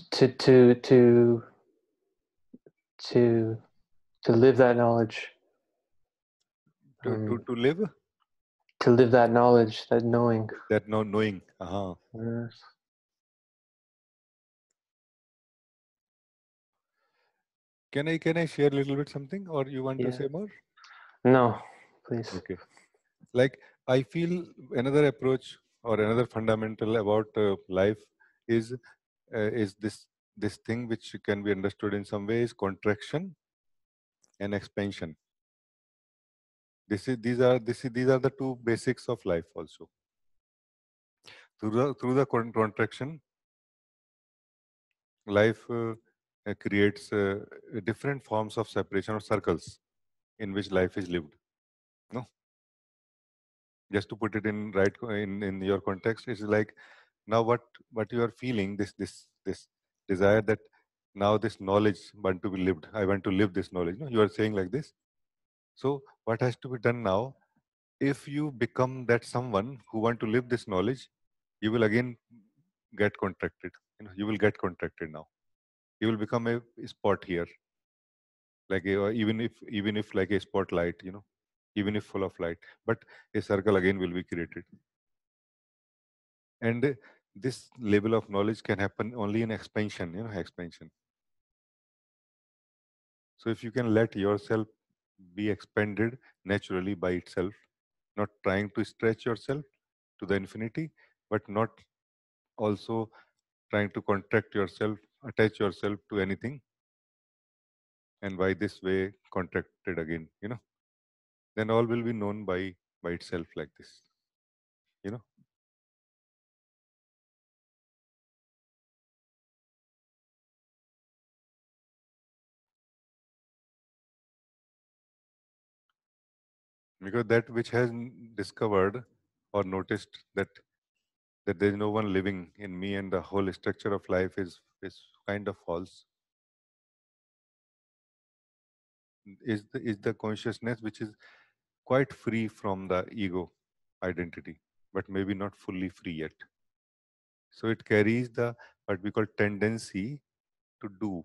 live that knowledge. To live To live that knowledge, that knowing. that no knowing. Uh-huh. Yes. Can I share a little bit something, or you want to Yeah. say more? No, please. Okay. Like, I feel another approach or another fundamental about life is this thing which can be understood in some ways: contraction and expansion. These are the two basics of life. Also, through the contraction, life creates different forms of separation or circles in which life is lived. No, just to put it in in your context, it's like now what you are feeling, this desire that now this knowledge want to be lived. I want to live this knowledge. No, you are saying like this. So what has to be done now? If you become that someone who want to live this knowledge, you will again get contracted. You will get contracted now. You will become a spot here, like even if like a spotlight. Even if full of light, but a circle again will be created. And this level of knowledge can happen only in expansion. Expansion. So if you can let yourself be expanded naturally by itself, not trying to stretch yourself to the infinity, but not also trying to contract yourself, attach yourself to anything, and by this way contracted again, then all will be known by itself, like this. you know because that which has discovered or noticed that there is no one living in me, and the whole structure of life is kind of false, is the consciousness which is quite free from the ego identity, but maybe not fully free yet. So it carries the what we call tendency to do.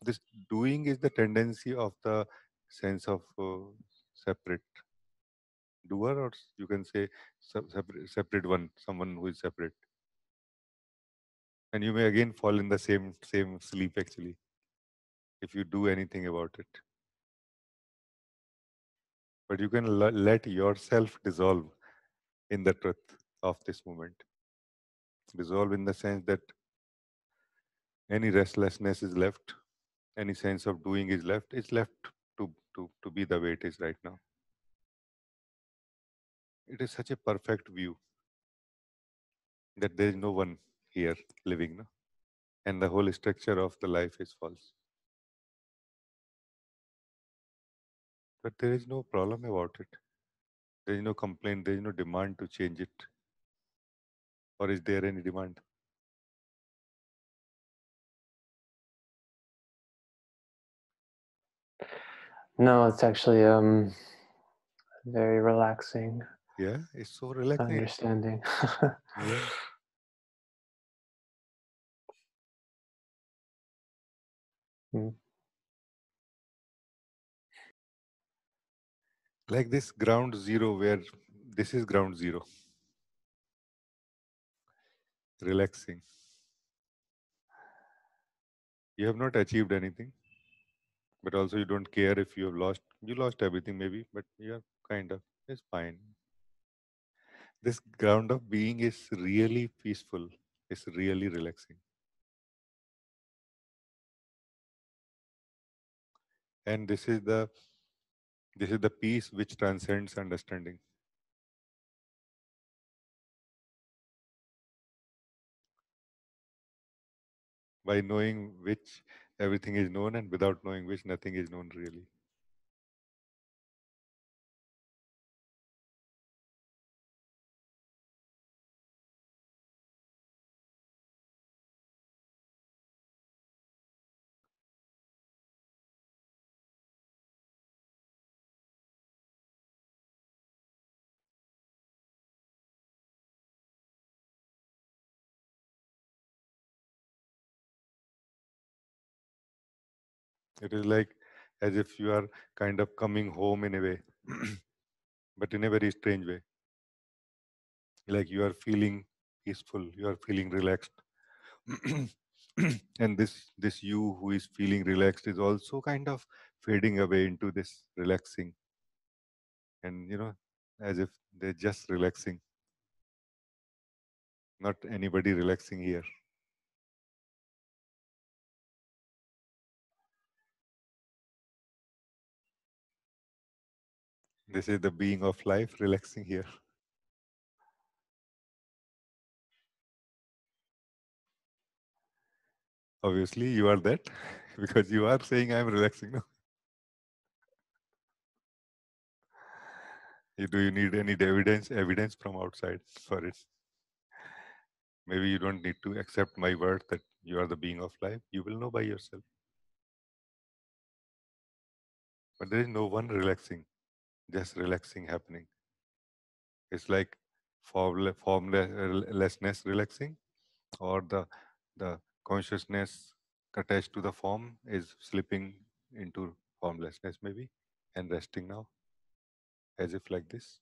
This doing is the tendency of the sense of separate doer, or you can say separate one, someone who is separate. And you may again fall in the same sleep actually, if you do anything about it. But you can let yourself dissolve in the truth of this moment. Dissolve in the sense that any restlessness is left, any sense of doing is left. It's left to be the way it is right now. It is such a perfect view that there is no one here living, no? And the whole structure of the life is false. But there is no problem about it. There is no complaint, there is no demand to change it. Or is there any demand? No, it's actually very relaxing Yeah, it's so relaxing. understanding. Yeah. Mm. Like this ground zero, where this is ground zero. Relaxing. You have not achieved anything, but also you don't care if you have lost. You lost everything maybe, but yeah, kind of. It's fine. This ground of being is really peaceful. It's really relaxing. And this is the peace which transcends understanding. By knowing which everything is known, and without knowing which nothing is known really. It is like as if you are kind of coming home in a way, but in a very strange way. Like you are feeling peaceful, you are feeling relaxed. And this you who is feeling relaxed is also kind of fading away into this relaxing. And as if they're just relaxing, not anybody relaxing here. This is the being of life relaxing here. Obviously, you are that because you are saying I'm relaxing. No? Do you need any evidence from outside for it? Maybe you don't need to accept my word that you are the being of life. You will know by yourself. But there is no one relaxing, just relaxing happening. It's like formlessness relaxing, or the consciousness attached to the form is slipping into formlessness maybe, and resting now, as if like this.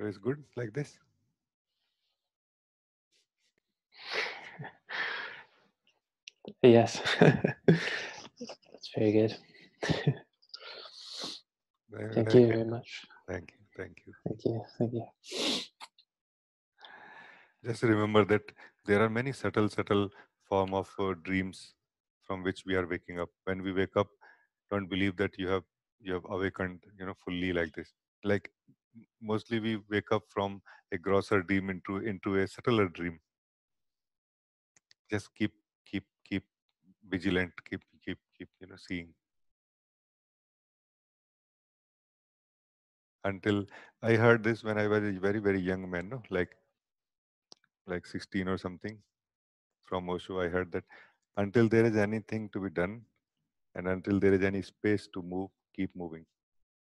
So it's good like this. Yes, that's very good. Thank you very much. Thank you. Thank you. Thank you. Thank you. Just remember that there are many subtle form of dreams from which we are waking up. When we wake up, don't believe that you have awakened, fully like this. Like mostly we wake up from a grosser dream into a subtler dream. Just keep vigilant. Keep seeing. Until I heard this when I was a very very young man, no, like 16 or something. From Osho, I heard that until there is anything to be done, and until there is any space to move, keep moving.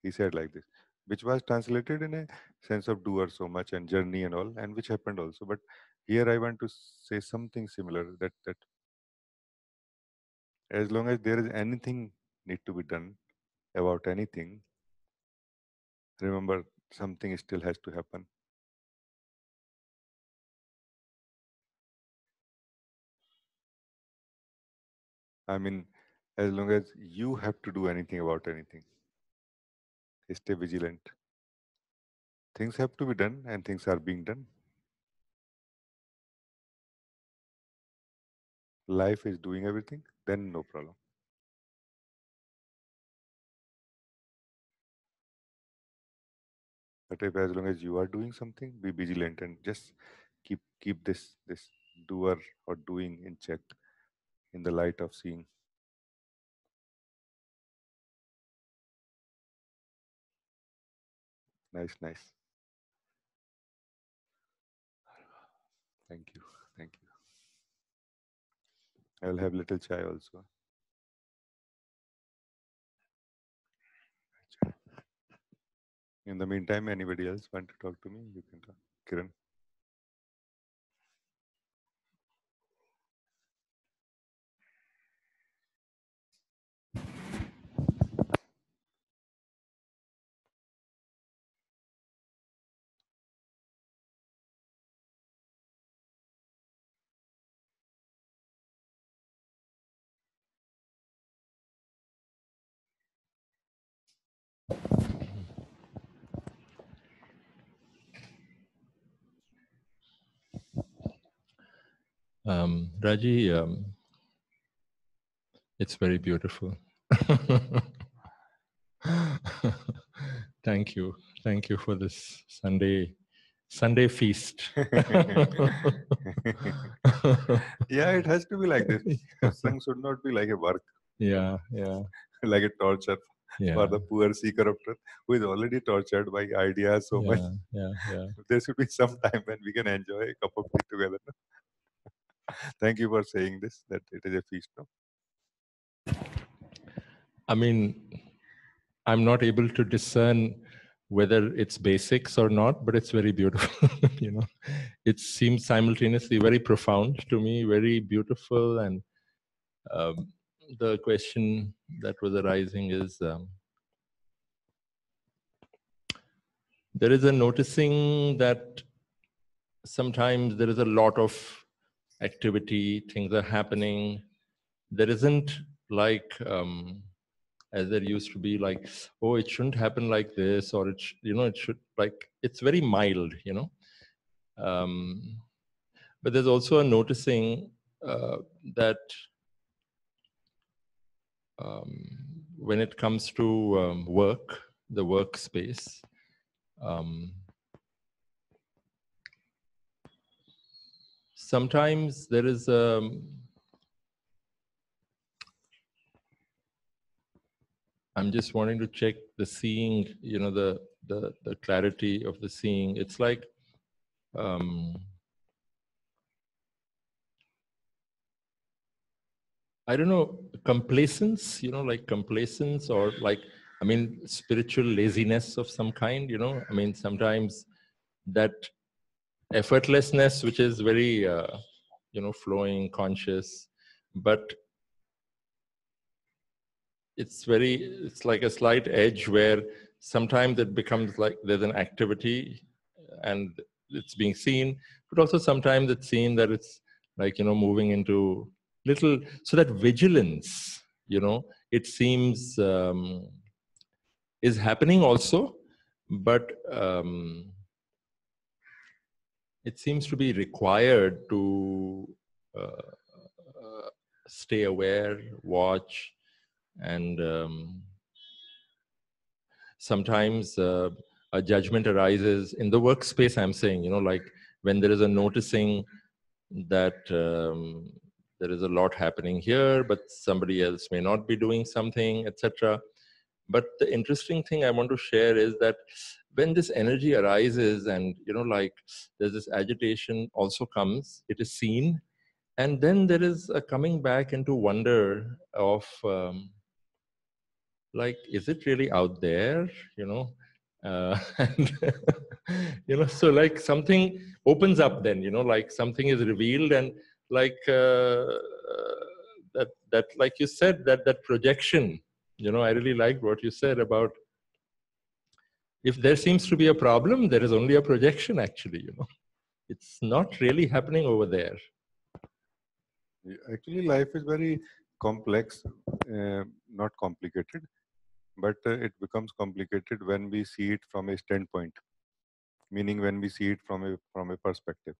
He said like this. which was translated in a sense of doer so much and journey and all, and which happened also. But here I want to say something similar, that as long as there is anything need to be done about anything, remember something still has to happen. I mean, as long as you have to do anything about anything, stay vigilant. Things have to be done and things are being done. Life is doing everything, then no problem. But if as long as you are doing something, be vigilant and just keep this doer or doing in check, in the light of seeing. Nice, nice. Thank you, thank you. I will have little chai also. In the meantime, anybody else want to talk to me? You can talk. Kiran. Rajee, it's very beautiful. Thank you. Thank you for this Sunday feast. Yeah, it has to be like this. Satsang should not be like a work. Yeah, yeah. Like a torture Yeah. for the poor seeker of truth who is already tortured by ideas so much. Yeah. There should be some time when we can enjoy a cup of tea together. Thank you for saying this, that it is a feast. No? I mean, I'm not able to discern whether it's basics or not, but it's very beautiful. It seems simultaneously very profound to me, very beautiful. And the question that was arising is, there is a noticing that sometimes there is a lot of activity, things are happening. There isn't like, as there used to be, like, oh, it shouldn't happen like this, or it should, like, it's very mild, but there's also a noticing that when it comes to work, the workspace, sometimes there is I'm just wanting to check the seeing, the clarity of the seeing. It's like I don't know, complacence, like complacence, or like, I mean, spiritual laziness of some kind, I mean, sometimes that effortlessness, which is very, flowing, conscious, but it's like a slight edge where sometimes it becomes like there's an activity and it's being seen, but also sometimes it's seen that it's like, moving into little, so that vigilance, it seems is happening also, but it seems to be required to stay aware, watch, and sometimes a judgment arises in the workspace. I'm saying, like when there is a noticing that there is a lot happening here, but somebody else may not be doing something, etc. But the interesting thing I want to share is that when this energy arises and, like there's this agitation also comes, it is seen. And then there is a coming back into wonder of, like, is it really out there? And so like something opens up then, like something is revealed, and like that like you said, that projection, I really liked what you said about, if there seems to be a problem, there is only a projection actually, it's not really happening over there. Actually, life is very complex, not complicated, but it becomes complicated when we see it from a standpoint, meaning when we see it from a perspective,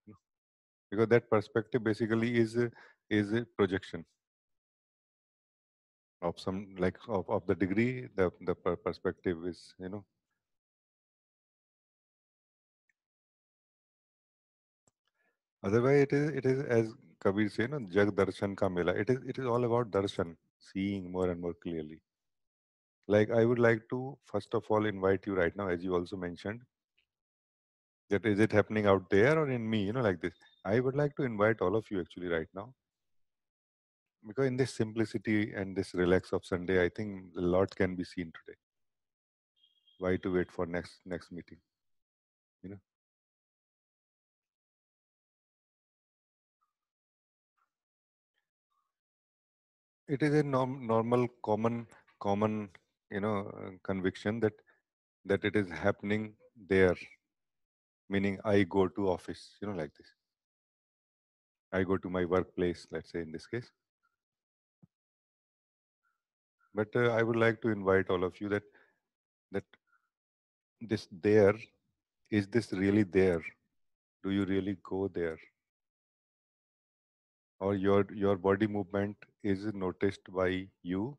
because that perspective basically is a projection of some, like of the degree the perspective is, Otherwise, it is as Kabir say, Jag darshan ka mela. It is all about darshan, seeing more and more clearly. Like, I would like to first of all invite you right now, as you also mentioned, that is it happening out there or in me, like this. I would like to invite all of you actually right now, because in this simplicity and this relax of Sunday, I think a lot can be seen today. Why to wait for next meeting? It is a normal, common, conviction that it is happening there. Meaning, I go to office, like this. I go to my workplace, let's say in this case. But I would like to invite all of you that this there, is this really there? Do you really go there? Or your body movement is noticed by you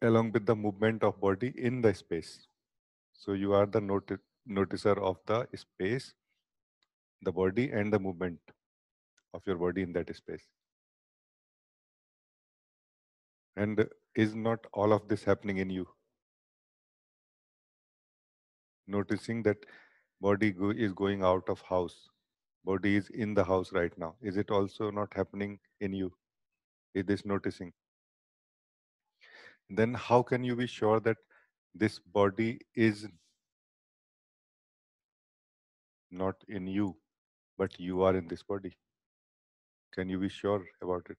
along with the movement of body in the space. So you are the noticer of the space, the body, and the movement of your body in that space. And is not all of this happening in you? Noticing that body is going out of house, body is in the house right now. Is it also not happening in you? Is this noticing? Then how can you be sure that this body is not in you, but you are in this body? Can you be sure about it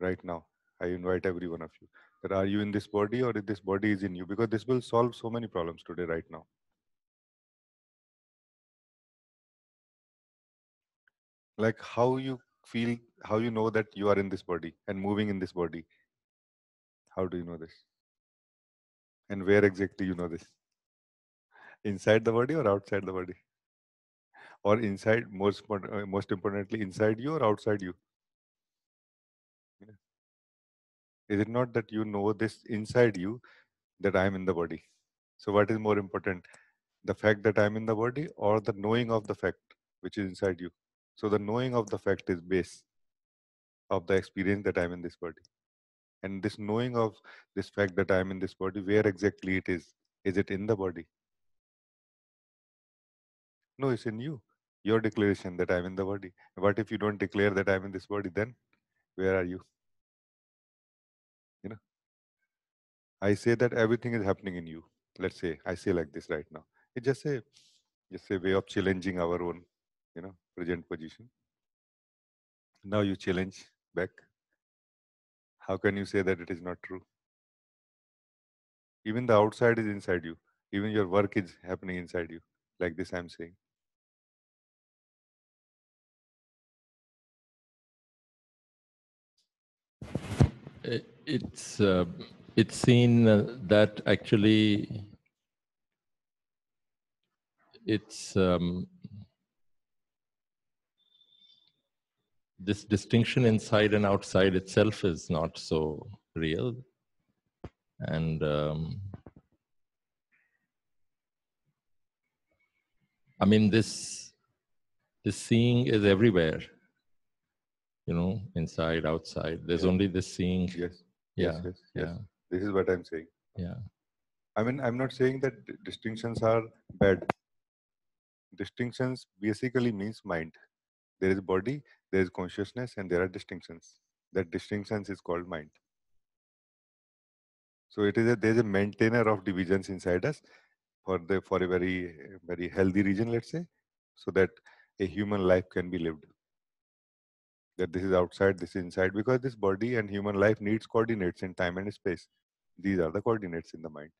right now? I invite every one of you that are you in this body or if this body is in you, because this will solve so many problems today right now. Like how you feel, how you know that you are in this body and moving in this body. How do you know this? And where exactly you know this? Inside the body or outside the body? Or inside, most importantly, inside you or outside you? Yeah. Is it not that you know this inside you, that I am in the body? So what is more important, the fact that I am in the body or the knowing of the fact which is inside you? So the knowing of the fact is base of the experience that I am in this body. And this knowing of this fact that I am in this body, where exactly it is? Is it in the body? No, it's in you. Your declaration that I'm in the body. What if you don't declare that I'm in this body? Then where are you? I say that everything is happening in you. Let's say I say like this right now. It's just a way of challenging our own, present position. Now you challenge back. How can you say that it is not true? Even the outside is inside you. Even your work is happening inside you. Like this I'm saying. It's seen that actually it's this distinction inside and outside itself is not so real, and I mean this seeing is everywhere, inside, outside. There's only this seeing. Yes. Yeah. Yes. Yeah. This is what I'm saying. Yeah. I mean, I'm not saying that distinctions are bad. Distinctions basically means mind. There is body, there is consciousness, and there are distinctions. That distinctions is called mind. So there's a maintainer of divisions inside us for a very healthy region, let's say, so that a human life can be lived. That this is outside, this is inside, because this body and human life needs coordinates in time and space. These are the coordinates in the mind,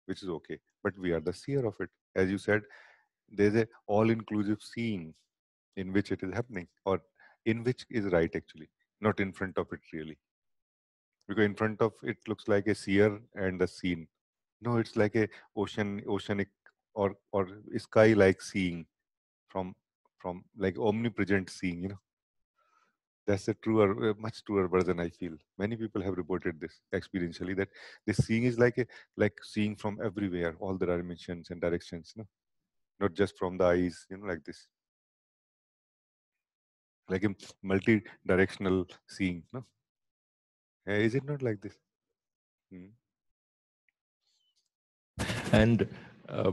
which is okay. But we are the seer of it. As you said, there's a all-inclusive scene in which it is happening, or in which is right actually, not in front of it really. Because in front of it looks like a seer and a scene. No, it's like a oceanic or sky like seeing from like omnipresent seeing, That's a truer, much truer version, I feel. Many people have reported this experientially, that this seeing is like seeing from everywhere, all the dimensions and directions, not just from the eyes, like this, like a multi-directional seeing, no? Is it not like this? Hmm. And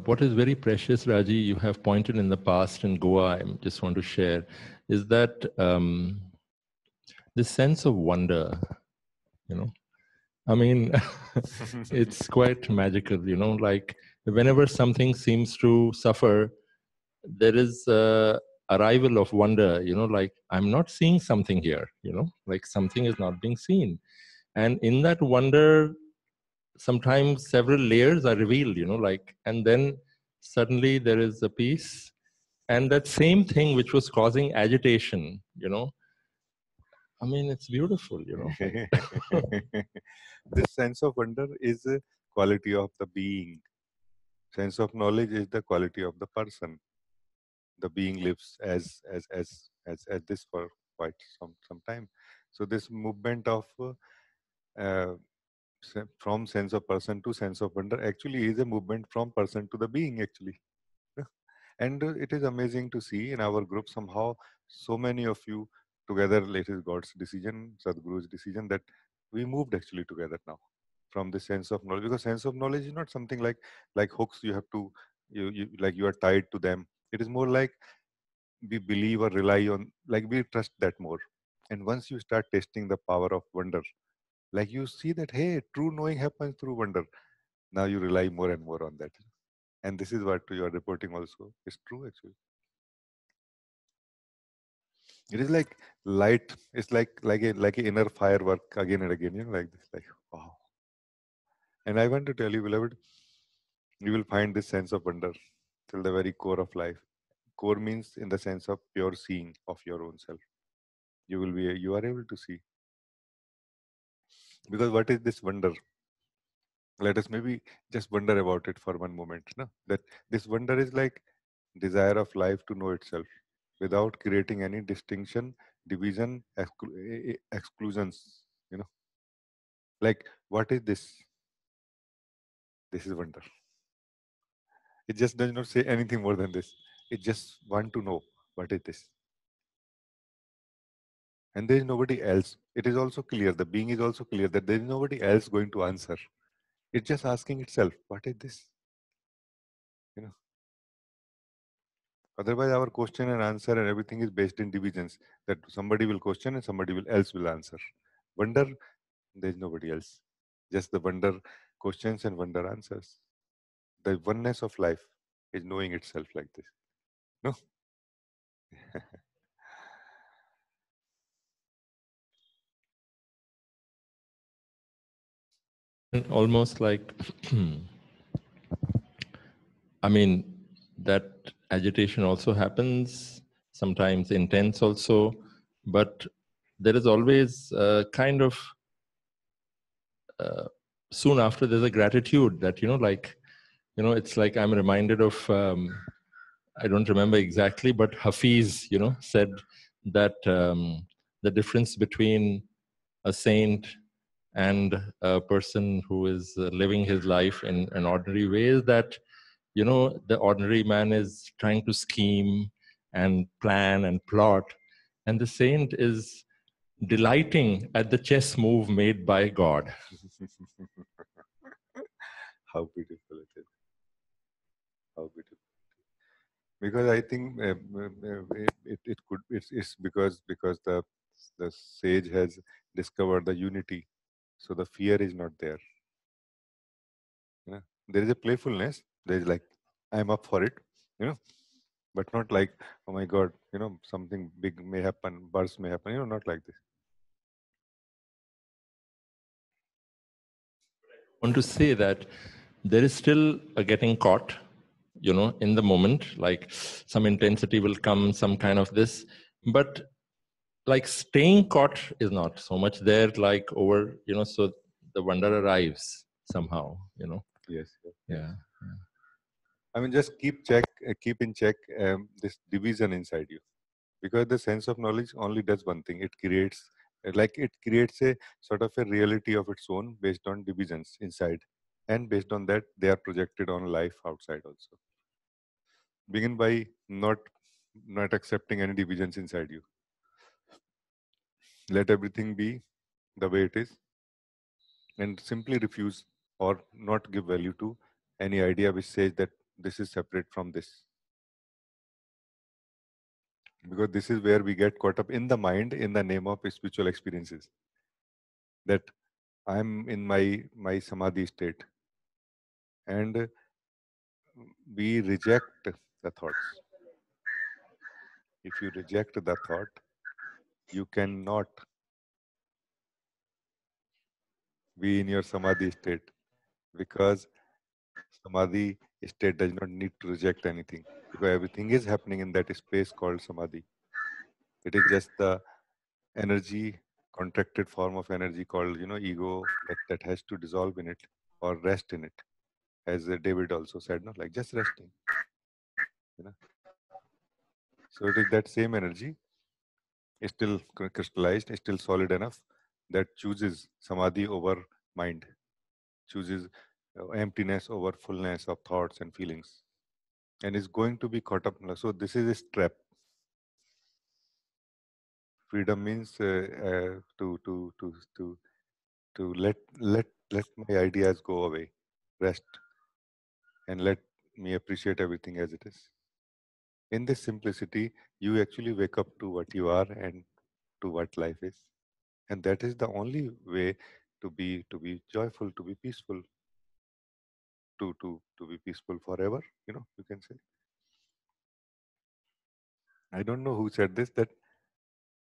what is very precious, Raji, you have pointed in the past in Goa, I just want to share, is that this sense of wonder, I mean, it's quite magical, like whenever something seems to suffer, there is a arrival of wonder, like I'm not seeing something here, like something is not being seen. And in that wonder, sometimes several layers are revealed, like, and then suddenly there is a peace. And that same thing which was causing agitation, I mean, it's beautiful, This sense of wonder is a quality of the being. Sense of knowledge is the quality of the person. The being lives as this for quite some time. So this movement of uh, from sense of person to sense of wonder actually is a movement from person to the being actually. And it is amazing to see in our group somehow so many of you together. It is God's decision, Sadhguru's decision, that we moved actually together now from the sense of knowledge, because sense of knowledge is not something like hooks you have to you like you are tied to them. It is more like we believe or rely on, like we trust that more. And once you start tasting the power of wonder, like you see that, hey, true knowing happens through wonder, now you rely more and more on that. And this is what you are reporting also is true actually. It is like light. It's like a inner firework again and again, like this, like wow. And I want to tell you, beloved, you will find this sense of wonder till the very core of life. Core means in the sense of pure seeing of your own self. You are able to see. Because what is this wonder? Let us maybe just wonder about it for one moment. No? That this wonder is like desire of life to know itself without creating any distinction, division, exclusions. Like what is this? This is wonder. It just does not say anything more than this. It just want to know what is this. And there is nobody else. It is also clear, the being is also clear that there is nobody else going to answer. It's just asking itself, what is this? Otherwise, our question and answer and everything is based in divisions. That somebody will question and somebody else will answer. Wonder, there is nobody else. Just the wonder questions and wonder answers. The oneness of life is knowing itself like this. No? Almost like, I mean, that agitation also happens, sometimes intense also, but there is always a kind of, soon after there's a gratitude that, it's like I'm reminded of, I don't remember exactly, but Hafiz, said that the difference between a saint and a person who is living his life in an ordinary way is that, the ordinary man is trying to scheme and plan and plot, and the saint is delighting at the chess move made by God. How beautiful it is. How beautiful. Because I think it could it's because the sage has discovered the unity, so the fear is not there. There is a playfulness. There is like, I'm up for it, you know, but not like, oh my God, you know, something big may happen, burst may happen, you know, not like this. I want to say that there is still a getting caught, you know, in the moment, like some intensity will come, some kind of this, but like staying caught is not so much there, like over, you know, so the wonder arrives somehow, you know. Yes. Yeah. I mean, just keep in check this division inside you, because the sense of knowledge only does one thing. It creates, it creates a sort of a reality of its own based on divisions inside, and based on that, they are projected on life outside also. Begin by not accepting any divisions inside you. Let everything be the way it is, and simply refuse or not give value to any idea which says that this is separate from this. Because this is where we get caught up in the mind in the name of spiritual experiences. That I'm in my samadhi state, and we reject the thoughts. If you reject the thought, you cannot be in your samadhi state, because samadhi state does not need to reject anything, because everything is happening in that space called samadhi. It is just the energy, contracted form of energy called, you know, ego, that has to dissolve in it or rest in it, as David also said, no, like just resting, you know. So it is that same energy is still crystallized, is still solid enough, that chooses samadhi over mind, chooses emptiness over fullness of thoughts and feelings, and is going to be caught up. So this is a trap. Freedom means to let my ideas go away, rest, and let me appreciate everything as it is. In this simplicity, you actually wake up to what you are and to what life is, and that is the only way to be joyful, to be peaceful, to be peaceful forever. You know, you can say. I don't know who said this, that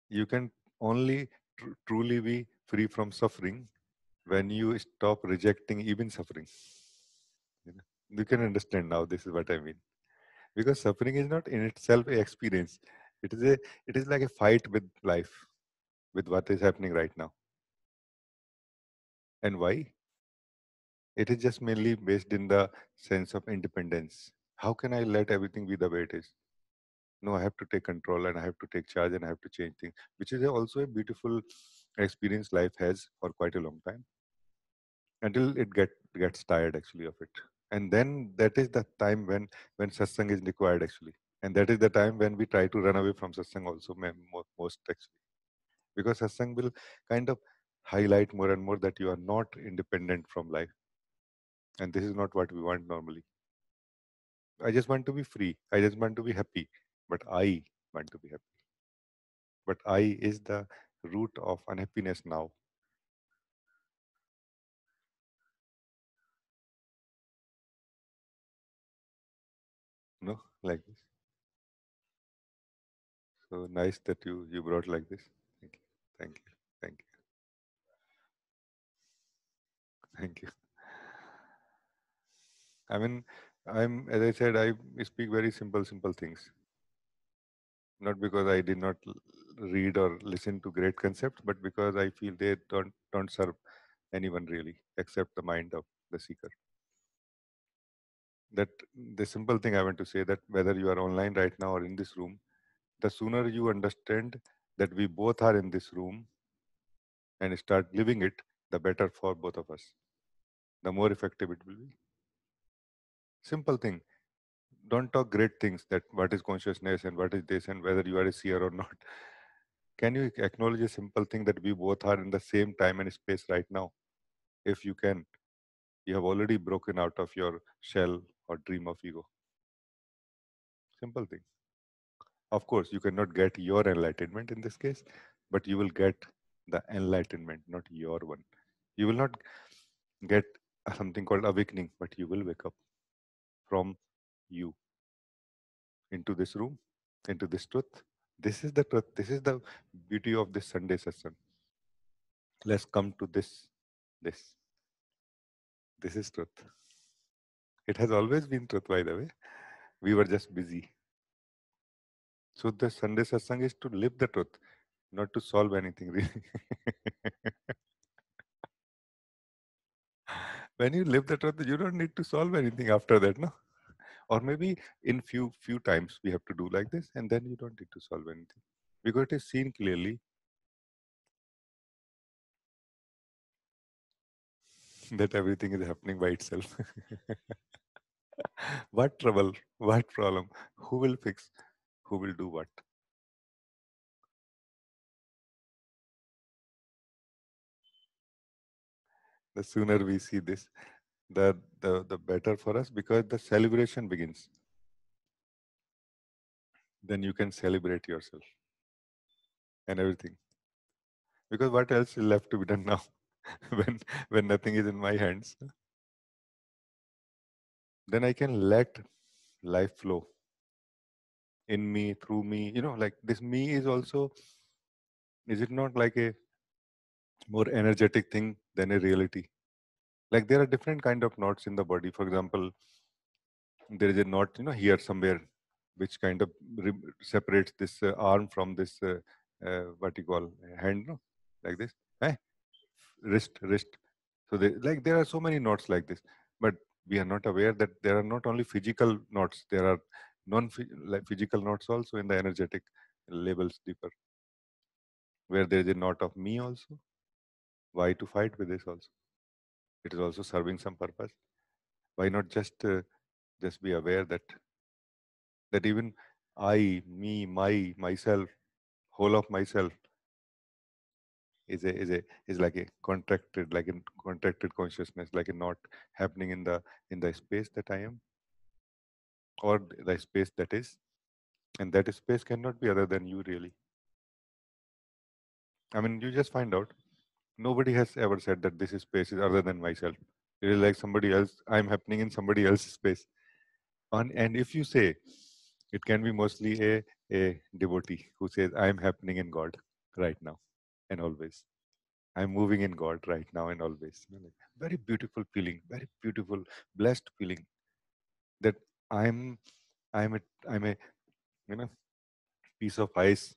you can only truly be free from suffering when you stop rejecting even suffering. You know, you can understand now. This is what I mean. Because suffering is not in itself a experience. It is like a fight with life, with what is happening right now. And why? It is just mainly based in the sense of independence. How can I let everything be the way it is? No, I have to take control, and I have to take charge, and I have to change things, which is also a beautiful experience life has for quite a long time, until it gets tired actually of it. And then that is the time when satsang is required actually. And that is the time when we try to run away from satsang also, most actually. Because satsang will kind of highlight more and more that you are not independent from life. And this is not what we want normally. I just want to be free. I just want to be happy. But I want to be happy. But I is the root of unhappiness now. No, like this. So nice that you brought like this. Thank you. Thank you. Thank you. Thank you. I mean, as I said, I speak very simple things. Not because I did not read or listen to great concepts, but because I feel they don't serve anyone really, except the mind of the seeker. That the simple thing I want to say, that whether you are online right now or in this room, the sooner you understand that we both are in this room and start living it, the better for both of us. The more effective it will be. Simple thing. Don't talk great things, that what is consciousness and what is this and whether you are a seer or not. Can you acknowledge a simple thing, that we both are in the same time and space right now? If you can, you have already broken out of your shell or dream of ego. Simple thing. Of course, you cannot get your enlightenment in this case, but you will get the enlightenment, not your one. You will not get something called awakening, but you will wake up from you into this room, into this truth. This is the truth. This is the beauty of this Sunday Satsang. Let's come to this. This. This is truth. It has always been truth, by the way. We were just busy. So the Sunday Satsang is to live the truth, not to solve anything really. When you live the truth, you don't need to solve anything after that, no? Or maybe in few times we have to do like this, and then you don't need to solve anything. Because it is seen clearly that everything is happening by itself. What trouble? What problem? Who will fix? Who will do what? The sooner we see this, the better for us, because the celebration begins. Then you can celebrate yourself and everything. Because what else is left to be done now when nothing is in my hands? Then I can let life flow in me, through me. Like this me is also, is it not like a more energetic thing than a reality? Like there are different kind of knots in the body. For example, there is a knot, here somewhere, which kind of separates this arm from this, what you call hand, no? Like this, eh? Wrist. So like there are so many knots like this, but we are not aware that there are not only physical knots, there are like physical knots also in the energetic levels deeper, where there is a knot of me also. Why to fight with this also? It is also serving some purpose. Why not just be aware that even I, me, myself, whole of myself is like a contracted consciousness, like a knot happening in the space that I am, or the space that is, and that space cannot be other than you really. I mean, you just find out. Nobody has ever said that this space is other than myself. It is like somebody else. I'm happening in somebody else's space. And if you say, it can be mostly a devotee who says, I'm happening in God right now and always. I'm moving in God right now and always. Like, very beautiful feeling, very beautiful, blessed feeling that I'm I'm a I'm a you know piece of ice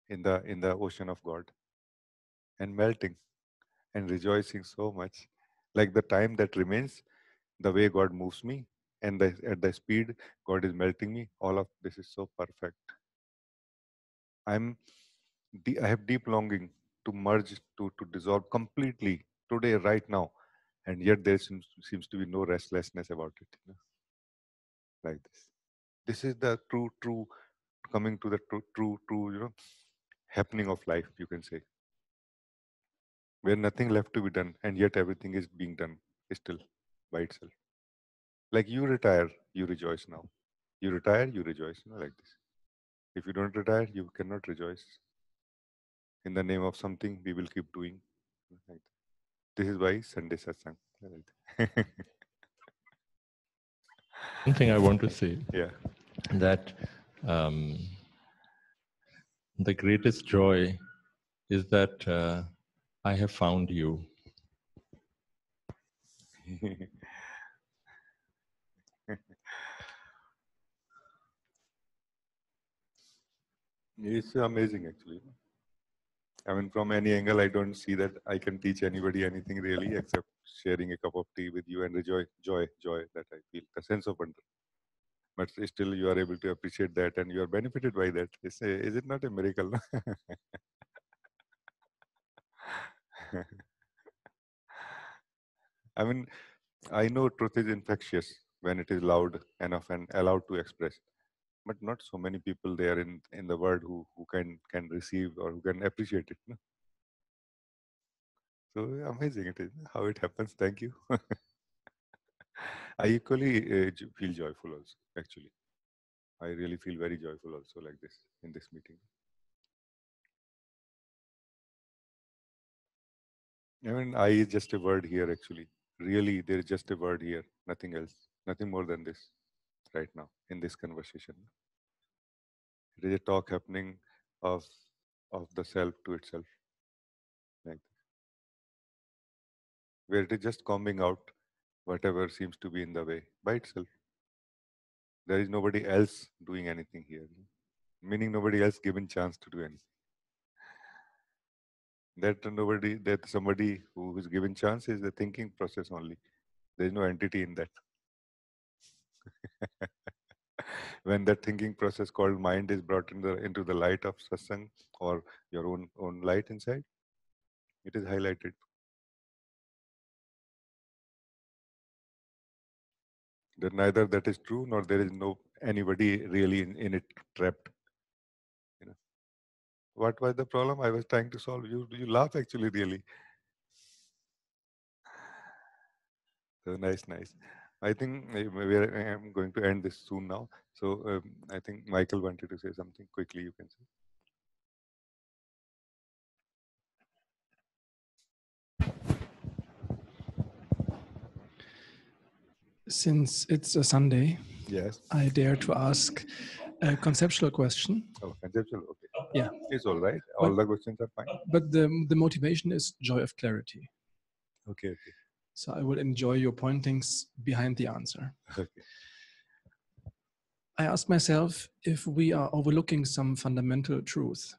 in the ocean of God, and melting and rejoicing so much. Like the time that remains, the way God moves me, and at the speed God is melting me, all of this is so perfect. I have deep longing to merge, to dissolve completely today, right now, and yet there seems to be no restlessness about it. Like this. This is the true coming to the true happening of life. You can say, where nothing left to be done, and yet everything is being done still by itself. Like you retire, you rejoice now. You retire, you rejoice. Like this. If you don't retire, you cannot rejoice. In the name of something, we will keep doing. Like that. This is why Sunday Satsang. Like One thing I want to say, yeah. that um, the greatest joy is that I have found you. It's amazing, actually. I mean, from any angle, I don't see that I can teach anybody anything really, except sharing a cup of tea with you and the joy that I feel, the sense of wonder. But still, you are able to appreciate that, and you are benefited by that. Is it not a miracle? No? I mean, I know truth is infectious when it is loud enough and allowed to express. But not so many people there in the world who can receive or who can appreciate it. No? So amazing it is how it happens. Thank you. I equally feel joyful also. Actually, I really feel very joyful also like this in this meeting. I mean, I is just a word here actually. really there is just a word here, nothing else, nothing more than this right now in this conversation. It is a talk happening of the self to itself, like this, where it is just combing out whatever seems to be in the way by itself. There is nobody else doing anything here, meaning nobody else given chance to do anything. That somebody who is given chance is the thinking process only. There is no entity in that. When that thinking process called mind is brought into the light of satsang or your own light inside, it is highlighted. That neither that is true nor there is no anybody really in it trapped. You know what was the problem I was trying to solve? You laugh actually really. So nice. I think I'm going to end this soon now. So I think Michael wanted to say something quickly. You can say. Since it's a Sunday, Yes. I dare to ask a conceptual question. Oh, conceptual. Okay. Yeah. It's all right. All the questions are fine. But the motivation is joy of clarity. Okay. So I will enjoy your pointings behind the answer. Okay. I ask myself if we are overlooking some fundamental truth.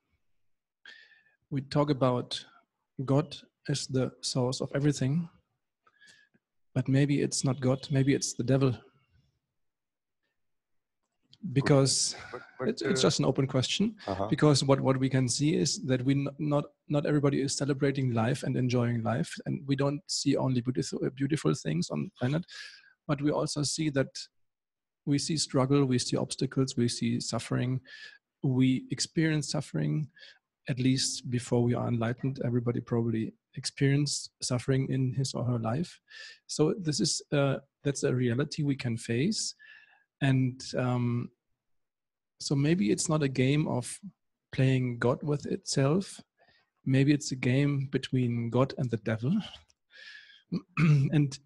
We talk about God as the source of everything, but maybe it's not God, maybe it's the devil. Because it's just an open question. Because what we can see is that we not everybody is celebrating life and enjoying life, and we don't see only beautiful things on the planet, but we also see that we see struggle, we see obstacles, we see suffering, we experience suffering. At least before we are enlightened, everybody probably experienced suffering in his or her life. So this is that's a reality we can face. And so maybe it's not a game of playing God with itself. Maybe it's a game between God and the devil. And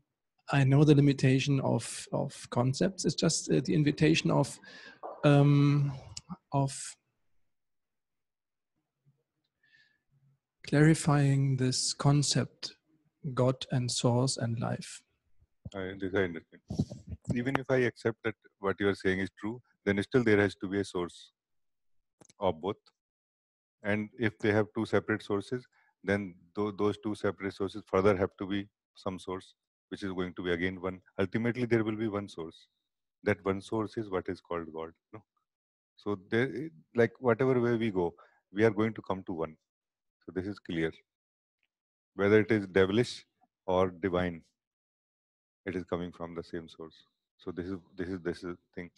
I know the limitation of concepts. It's just the invitation of clarifying this concept, God and source and life. I understand. Even if I accept that what you are saying is true, then still there has to be a source of both. And if they have two separate sources, then those two separate sources further have to be some source, which is going to be again one. Ultimately, there will be one source. That one source is what is called God. No? So there, like whatever way we go, we are going to come to one. So this is clear. Whether it is devilish or divine, it is coming from the same source. So this is thing.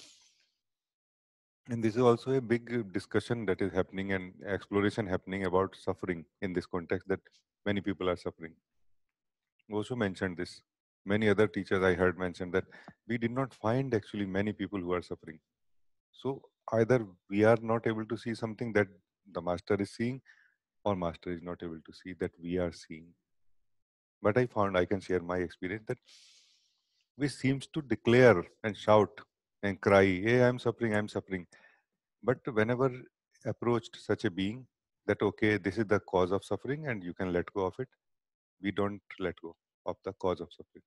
And this is also a big discussion that is happening and exploration happening about suffering in this context, that many people are suffering. Also mentioned this. Many other teachers I heard mention that we did not find actually many people who are suffering. So either we are not able to see something that the master is seeing, or master is not able to see that we are seeing. But I found, I can share my experience, that we seems to declare and shout and cry, hey, I'm suffering. But whenever approached such a being that, okay, this is the cause of suffering and you can let go of it, we don't let go of the cause of suffering.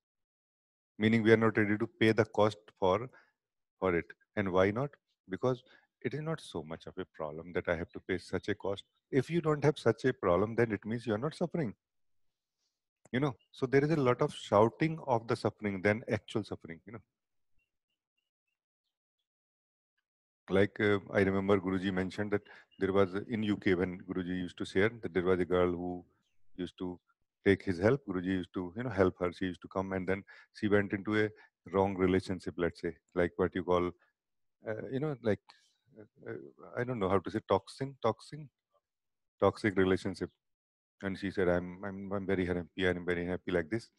Meaning we are not ready to pay the cost for it. And why not? Because it is not so much of a problem that I have to pay such a cost. If you don't have such a problem, then it means you are not suffering. So there is a lot of shouting of the suffering than actual suffering. Like I remember Guruji mentioned that there was in UK, when Guruji used to share that there was a girl who used to take his help. Guruji used to help her. She used to come, and then she went into a wrong relationship, let's say, like what you call like I don't know how to say, toxic relationship. And she said, I'm very happy, I'm very happy like this.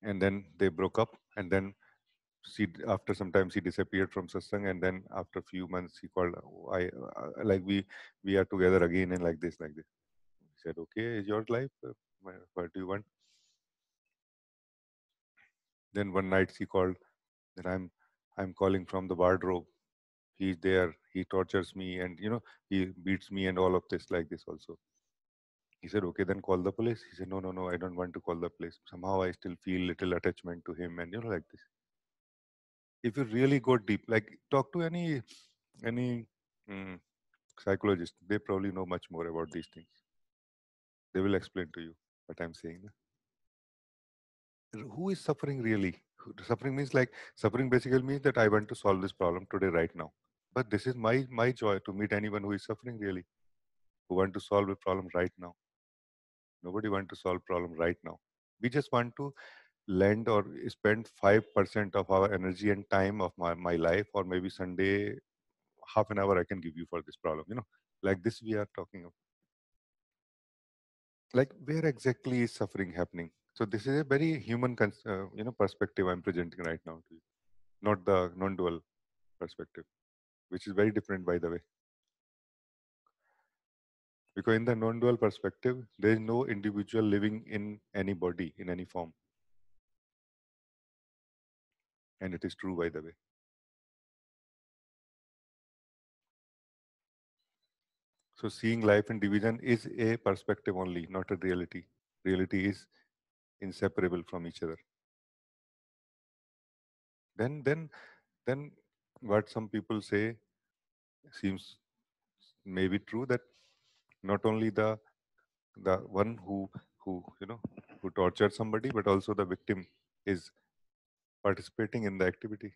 And then they broke up, and then after some time she disappeared from satsang, and then after a few months she called, I like we are together again, and like this. He said, okay, is your life, what do you want? Then one night she called that I'm calling from the wardrobe. He's there. He tortures me, and he beats me and all of this like this also. He said, okay, then call the police. He said, no, no, no, I don't want to call the police. Somehow I still feel little attachment to him, and like this. If you really go deep, like talk to any mm, psychologist, they probably know much more about these things. They will explain to you what I'm saying. Who is suffering really? Suffering means like suffering basically means that I want to solve this problem today, right now. But this is my joy to meet anyone who is suffering really, who want to solve a problem right now. Nobody want to solve problem right now. We just want to lend or spend 5% of our energy and time of my life, or maybe Sunday, half an hour I can give you for this problem. Like this we are talking of. Like where exactly is suffering happening? So this is a very human perspective I'm presenting right now to you, not the non-dual perspective, which is very different, by the way. Because in the non-dual perspective, there is no individual living in any body, in any form. And it is true, by the way. So seeing life in division is a perspective only, not a reality. Reality is inseparable from each other. Then what some people say seems maybe true, that not only the one who who tortured somebody, but also the victim is participating in the activity,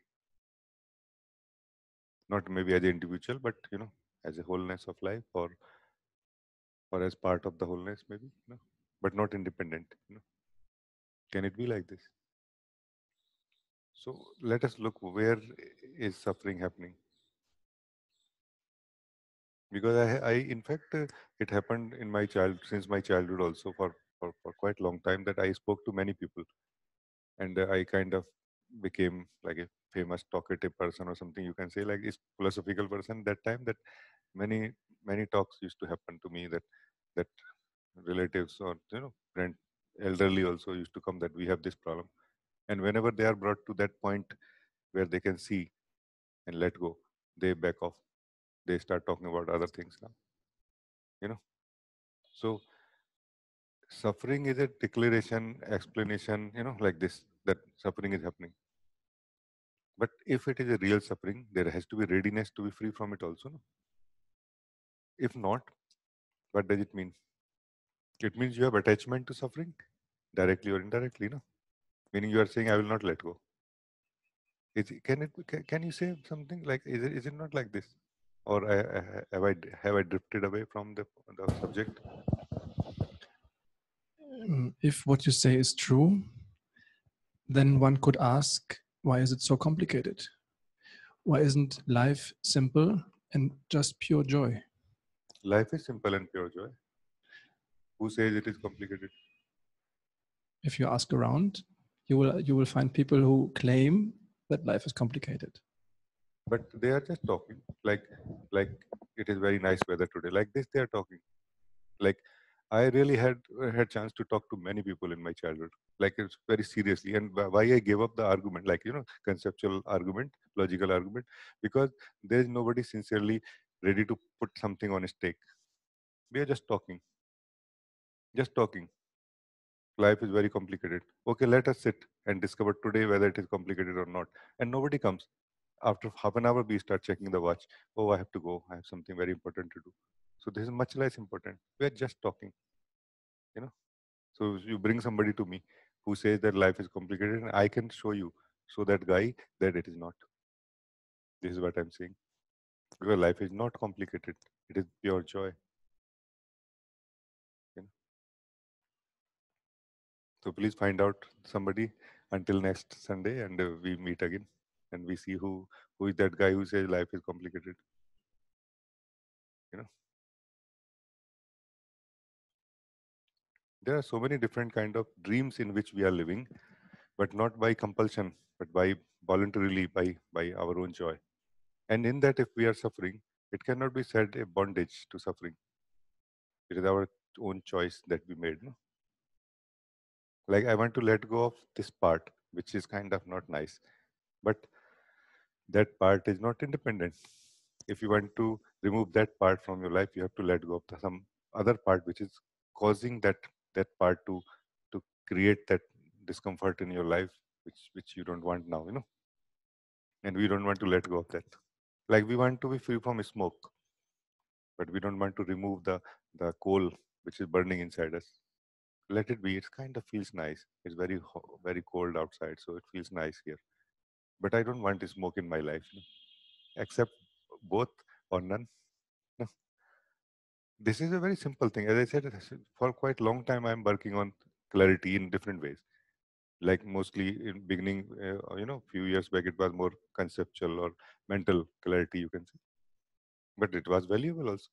not maybe as an individual, but as a wholeness of life, or as part of the wholeness, maybe, but not independent. Can it be like this? So let us look where is suffering happening. Because I in fact, it happened in since my childhood also, for quite a long time, that I spoke to many people, and I kind of became like a famous talkative person, or something you can say, like a philosophical person that time, that many talks used to happen to me, that relatives, or friend, elderly also used to come, that we have this problem, and whenever they are brought to that point where they can see and let go, they back off. They start talking about other things now. So suffering is a declaration, explanation, like this, that suffering is happening. But if it is a real suffering, there has to be readiness to be free from it also. No? If not, what does it mean? It means you have attachment to suffering, directly or indirectly, no? Meaning you are saying, I will not let go. Can you say something like, is it not like this? Or have I drifted away from the subject? If what you say is true, then one could ask, why is it so complicated? Why isn't life simple and just pure joy? Life is simple and pure joy. Who says it is complicated? If you ask around, you will find people who claim that life is complicated. But they are just talking, like it is very nice weather today. Like this, they are talking. Like I really had chance to talk to many people in my childhood. Like it's very seriously, and why I gave up the argument, like conceptual argument, logical argument, because there is nobody sincerely ready to put something on a stake. We are just talking, just talking. Life is very complicated. Okay, let us sit and discover today whether it is complicated or not. And nobody comes. After half an hour, we start checking the watch. Oh, I have to go. I have something very important to do. So this is much less important. We are just talking. So you bring somebody to me who says that life is complicated, and I can show that guy that it is not. This is what I'm saying. Because life is not complicated. It is pure joy. So please find out somebody until next Sunday, and we meet again, and we see who is that guy who says life is complicated. There are so many different kind of dreams in which we are living, but not by compulsion, but by voluntarily, by our own joy. And in that, if we are suffering, it cannot be said a bondage to suffering. It is our own choice that we made. No? Like I want to let go of this part, which is kind of not nice. But that part is not independent. If you want to remove that part from your life, you have to let go of some other part which is causing that part to create that discomfort in your life, which you don't want now, and we don't want to let go of that. Like we want to be free from smoke, but we don't want to remove the coal which is burning inside us. Let it be. It kind of feels nice. It's very cold outside, so it feels nice here. But I don't want smoke in my life, except both or none. No. This is a very simple thing. As I said, for quite a long time, I'm working on clarity in different ways. Like mostly in beginning, few years back, it was more conceptual or mental clarity, you can say. But it was valuable also.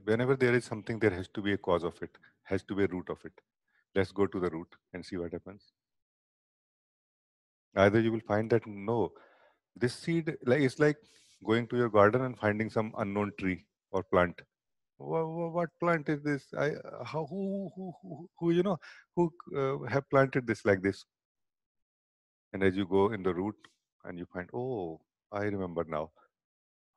Whenever there is something, there has to be a cause of it, has to be a root of it. Let's go to the root and see what happens. Either you will find that no, this seed, like it's like going to your garden and finding some unknown tree or plant. What plant is this? How who who have planted this like this? And as you go in the root and you find, oh, I remember now.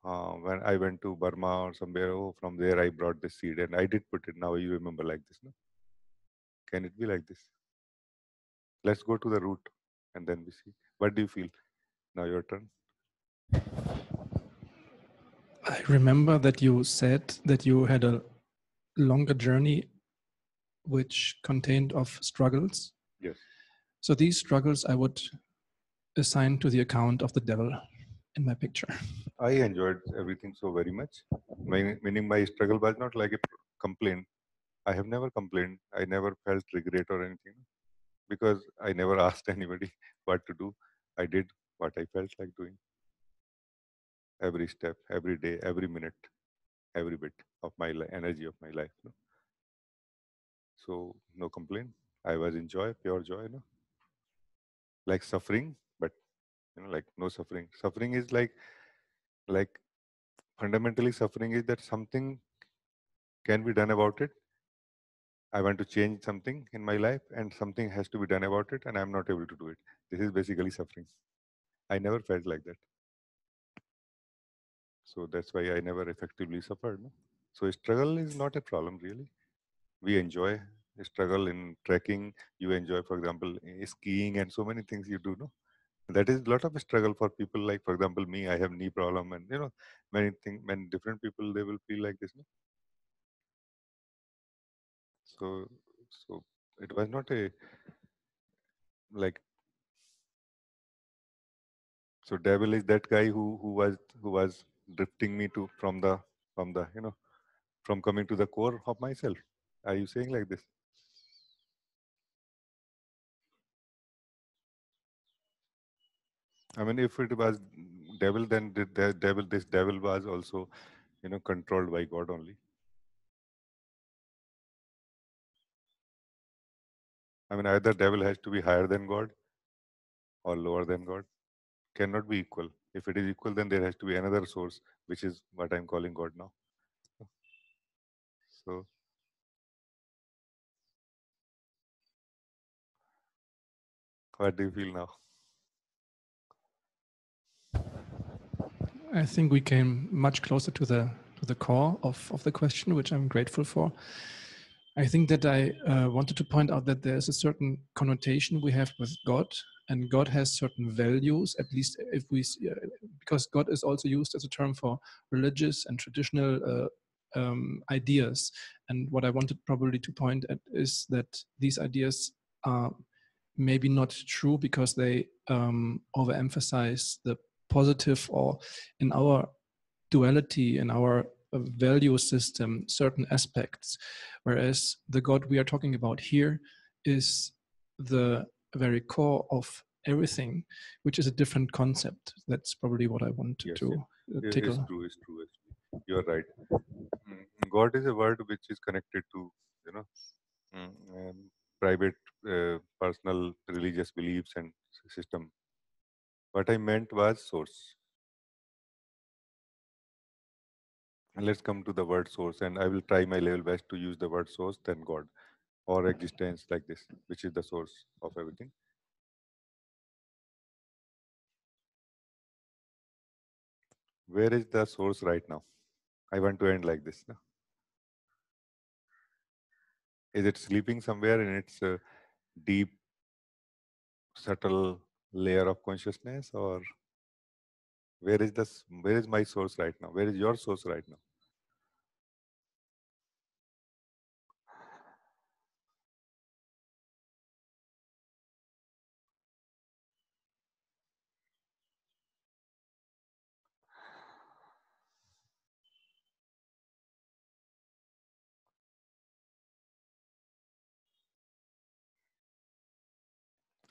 When I went to Burma or somewhere, oh, from there I brought this seed and I did put it. Now you remember like this, no? Can it be like this? Let's go to the root and then we see. What do you feel? Now your turn. I remember that you said that you had a longer journey which contained of struggles. Yes. So these struggles I would assign to the account of the devil in my picture. I enjoyed everything so very much. Meaning my struggle was not like a complaint. I have never complained. I never felt regret or anything because I never asked anybody what to do. I did what I felt like doing. Every step, every day, every minute, every bit of my energy of my life. No? So no complaint. I was in joy, pure joy. No? Like suffering, but like no suffering. Suffering is like fundamentally suffering is that something can be done about it. I want to change something in my life and something has to be done about it and I'm not able to do it. This is basically suffering. I never felt like that. So that's why I never effectively suffered. No? So struggle is not a problem really. We enjoy struggle in trekking. You enjoy, for example, skiing and so many things you do. No? That is a lot of struggle for people like, for example, me, I have knee problem and, many things, many different people, they will feel like this. No? So it was not a, like, so devil is that guy who was drifting me to from the from coming to the core of myself. Are you saying like this? I mean, if it was devil, then this devil was also, controlled by God only. I mean, either devil has to be higher than God or lower than God. Cannot be equal. If it is equal, then there has to be another source, which is what I'm calling God now. So, what do you feel now? I think we came much closer to the core of the question, which I'm grateful for. I think that I wanted to point out that there's a certain connotation we have with God, and God has certain values, at least if we see, because God is also used as a term for religious and traditional ideas. And what I wanted probably to point at is that these ideas are maybe not true because they overemphasize the positive, or in our duality, in our value system, certain aspects, whereas the God we are talking about here is the very core of everything, which is a different concept. That's probably what I wanted Yes, to it's tickle. true. It's true. You're right. God is a word which is connected to, private, personal, religious beliefs and system. What I meant was source. And let's come to the word source, and I will try my level best to use the word source, then God, or existence, like this, which is the source of everything. Where is the source right now? I want to end like this. No? Is it sleeping somewhere in its deep, subtle layer of consciousness, or where is my source right now? Where is your source right now?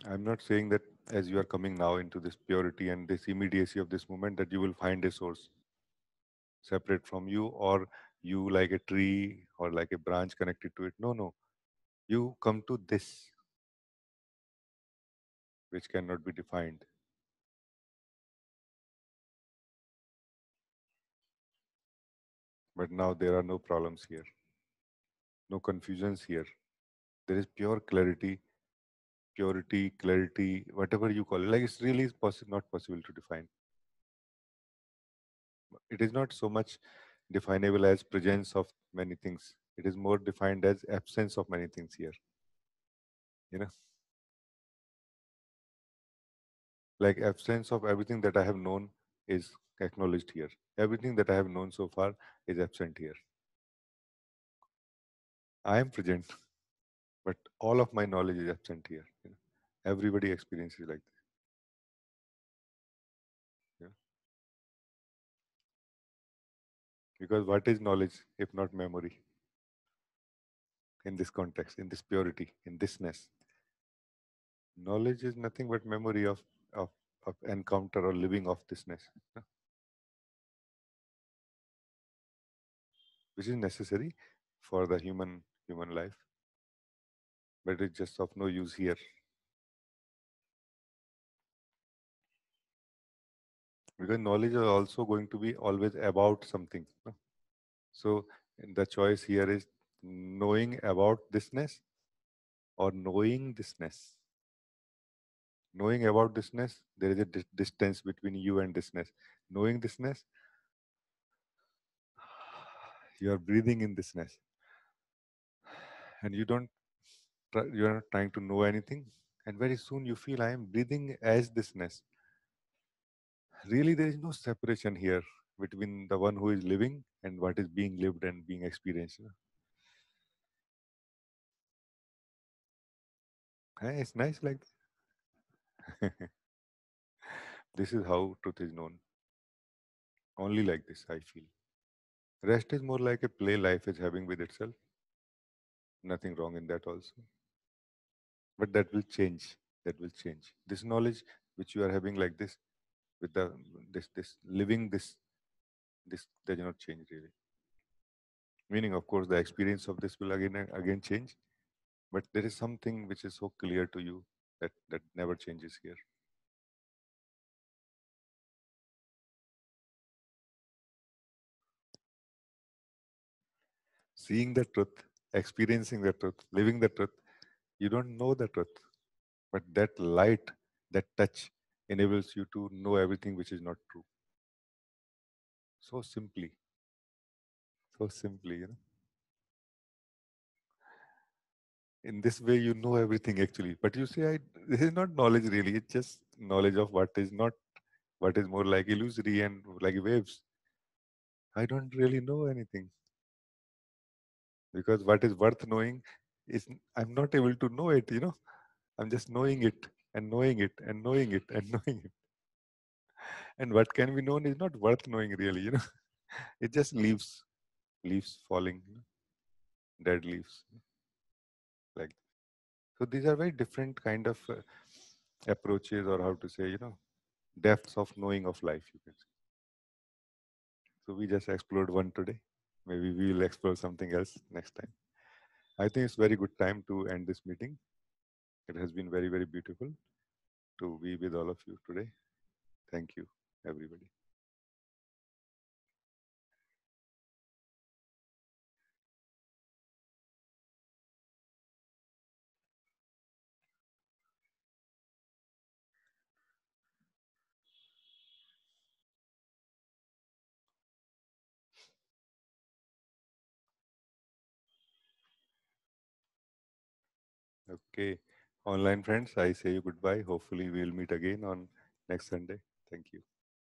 I'm not saying that as you are coming now into this purity and this immediacy of this moment that you will find a source separate from you, or you like a tree or like a branch connected to it. No, no. You come to this, which cannot be defined. But now there are no problems here, no confusions here. There is pure clarity, purity, clarity, whatever you call it. Like it's really not possible to define. It is not so much definable as presence of many things. It is more defined as absence of many things here. You know, like absence of everything that I have known is acknowledged here. Everything that I have known so far is absent here. I am present, but all of my knowledge is absent here. You know? Everybody experiences like this. You know? Because what is knowledge if not memory? In this context, in this purity, in thisness, knowledge is nothing but memory of, of encounter or living of thisness, you know? Which is necessary for the human life, but it's just of no use here. Because knowledge is also going to be always about something. No? So the choice here is knowing about thisness or knowing thisness. Knowing about thisness, there is a distance between you and thisness. Knowing thisness, you are breathing in thisness, and you are not trying to know anything, and very soon you feel I am breathing as thisness. Really, there is no separation here between the one who is living and what is being lived and being experienced. It's nice like this. This is how truth is known. Only like this, I feel. Rest is more like a play life is having with itself. Nothing wrong in that also. But that will change. That will change. This knowledge which you are having like this, with the this living this does not change really. Meaning, of course, the experience of this will again change. But there is something which is so clear to you that never changes here. Seeing the truth, experiencing the truth, living the truth, you don't know the truth. But that light, that touch enables you to know everything which is not true. So simply, you know. In this way, you know everything actually. But you say, this is not knowledge really. It's just knowledge of what is not, what is more like illusory and like waves. I don't really know anything. Because what is worth knowing is, I'm not able to know it, you know. I'm just knowing it and knowing it and knowing it and knowing it. And what can be known is not worth knowing really, you know. It just leaves falling, you know, dead leaves. Like, so these are very different kind of approaches, or how to say, you know, depths of knowing of life, you can say. So we just explored one today. Maybe we will explore something else next time. I think it's very good time to end this meeting. It has been very, very beautiful to be with all of you today. Thank you, everybody. Okay. Online friends, I say you goodbye. Hopefully we'll meet again on next Sunday. Thank you.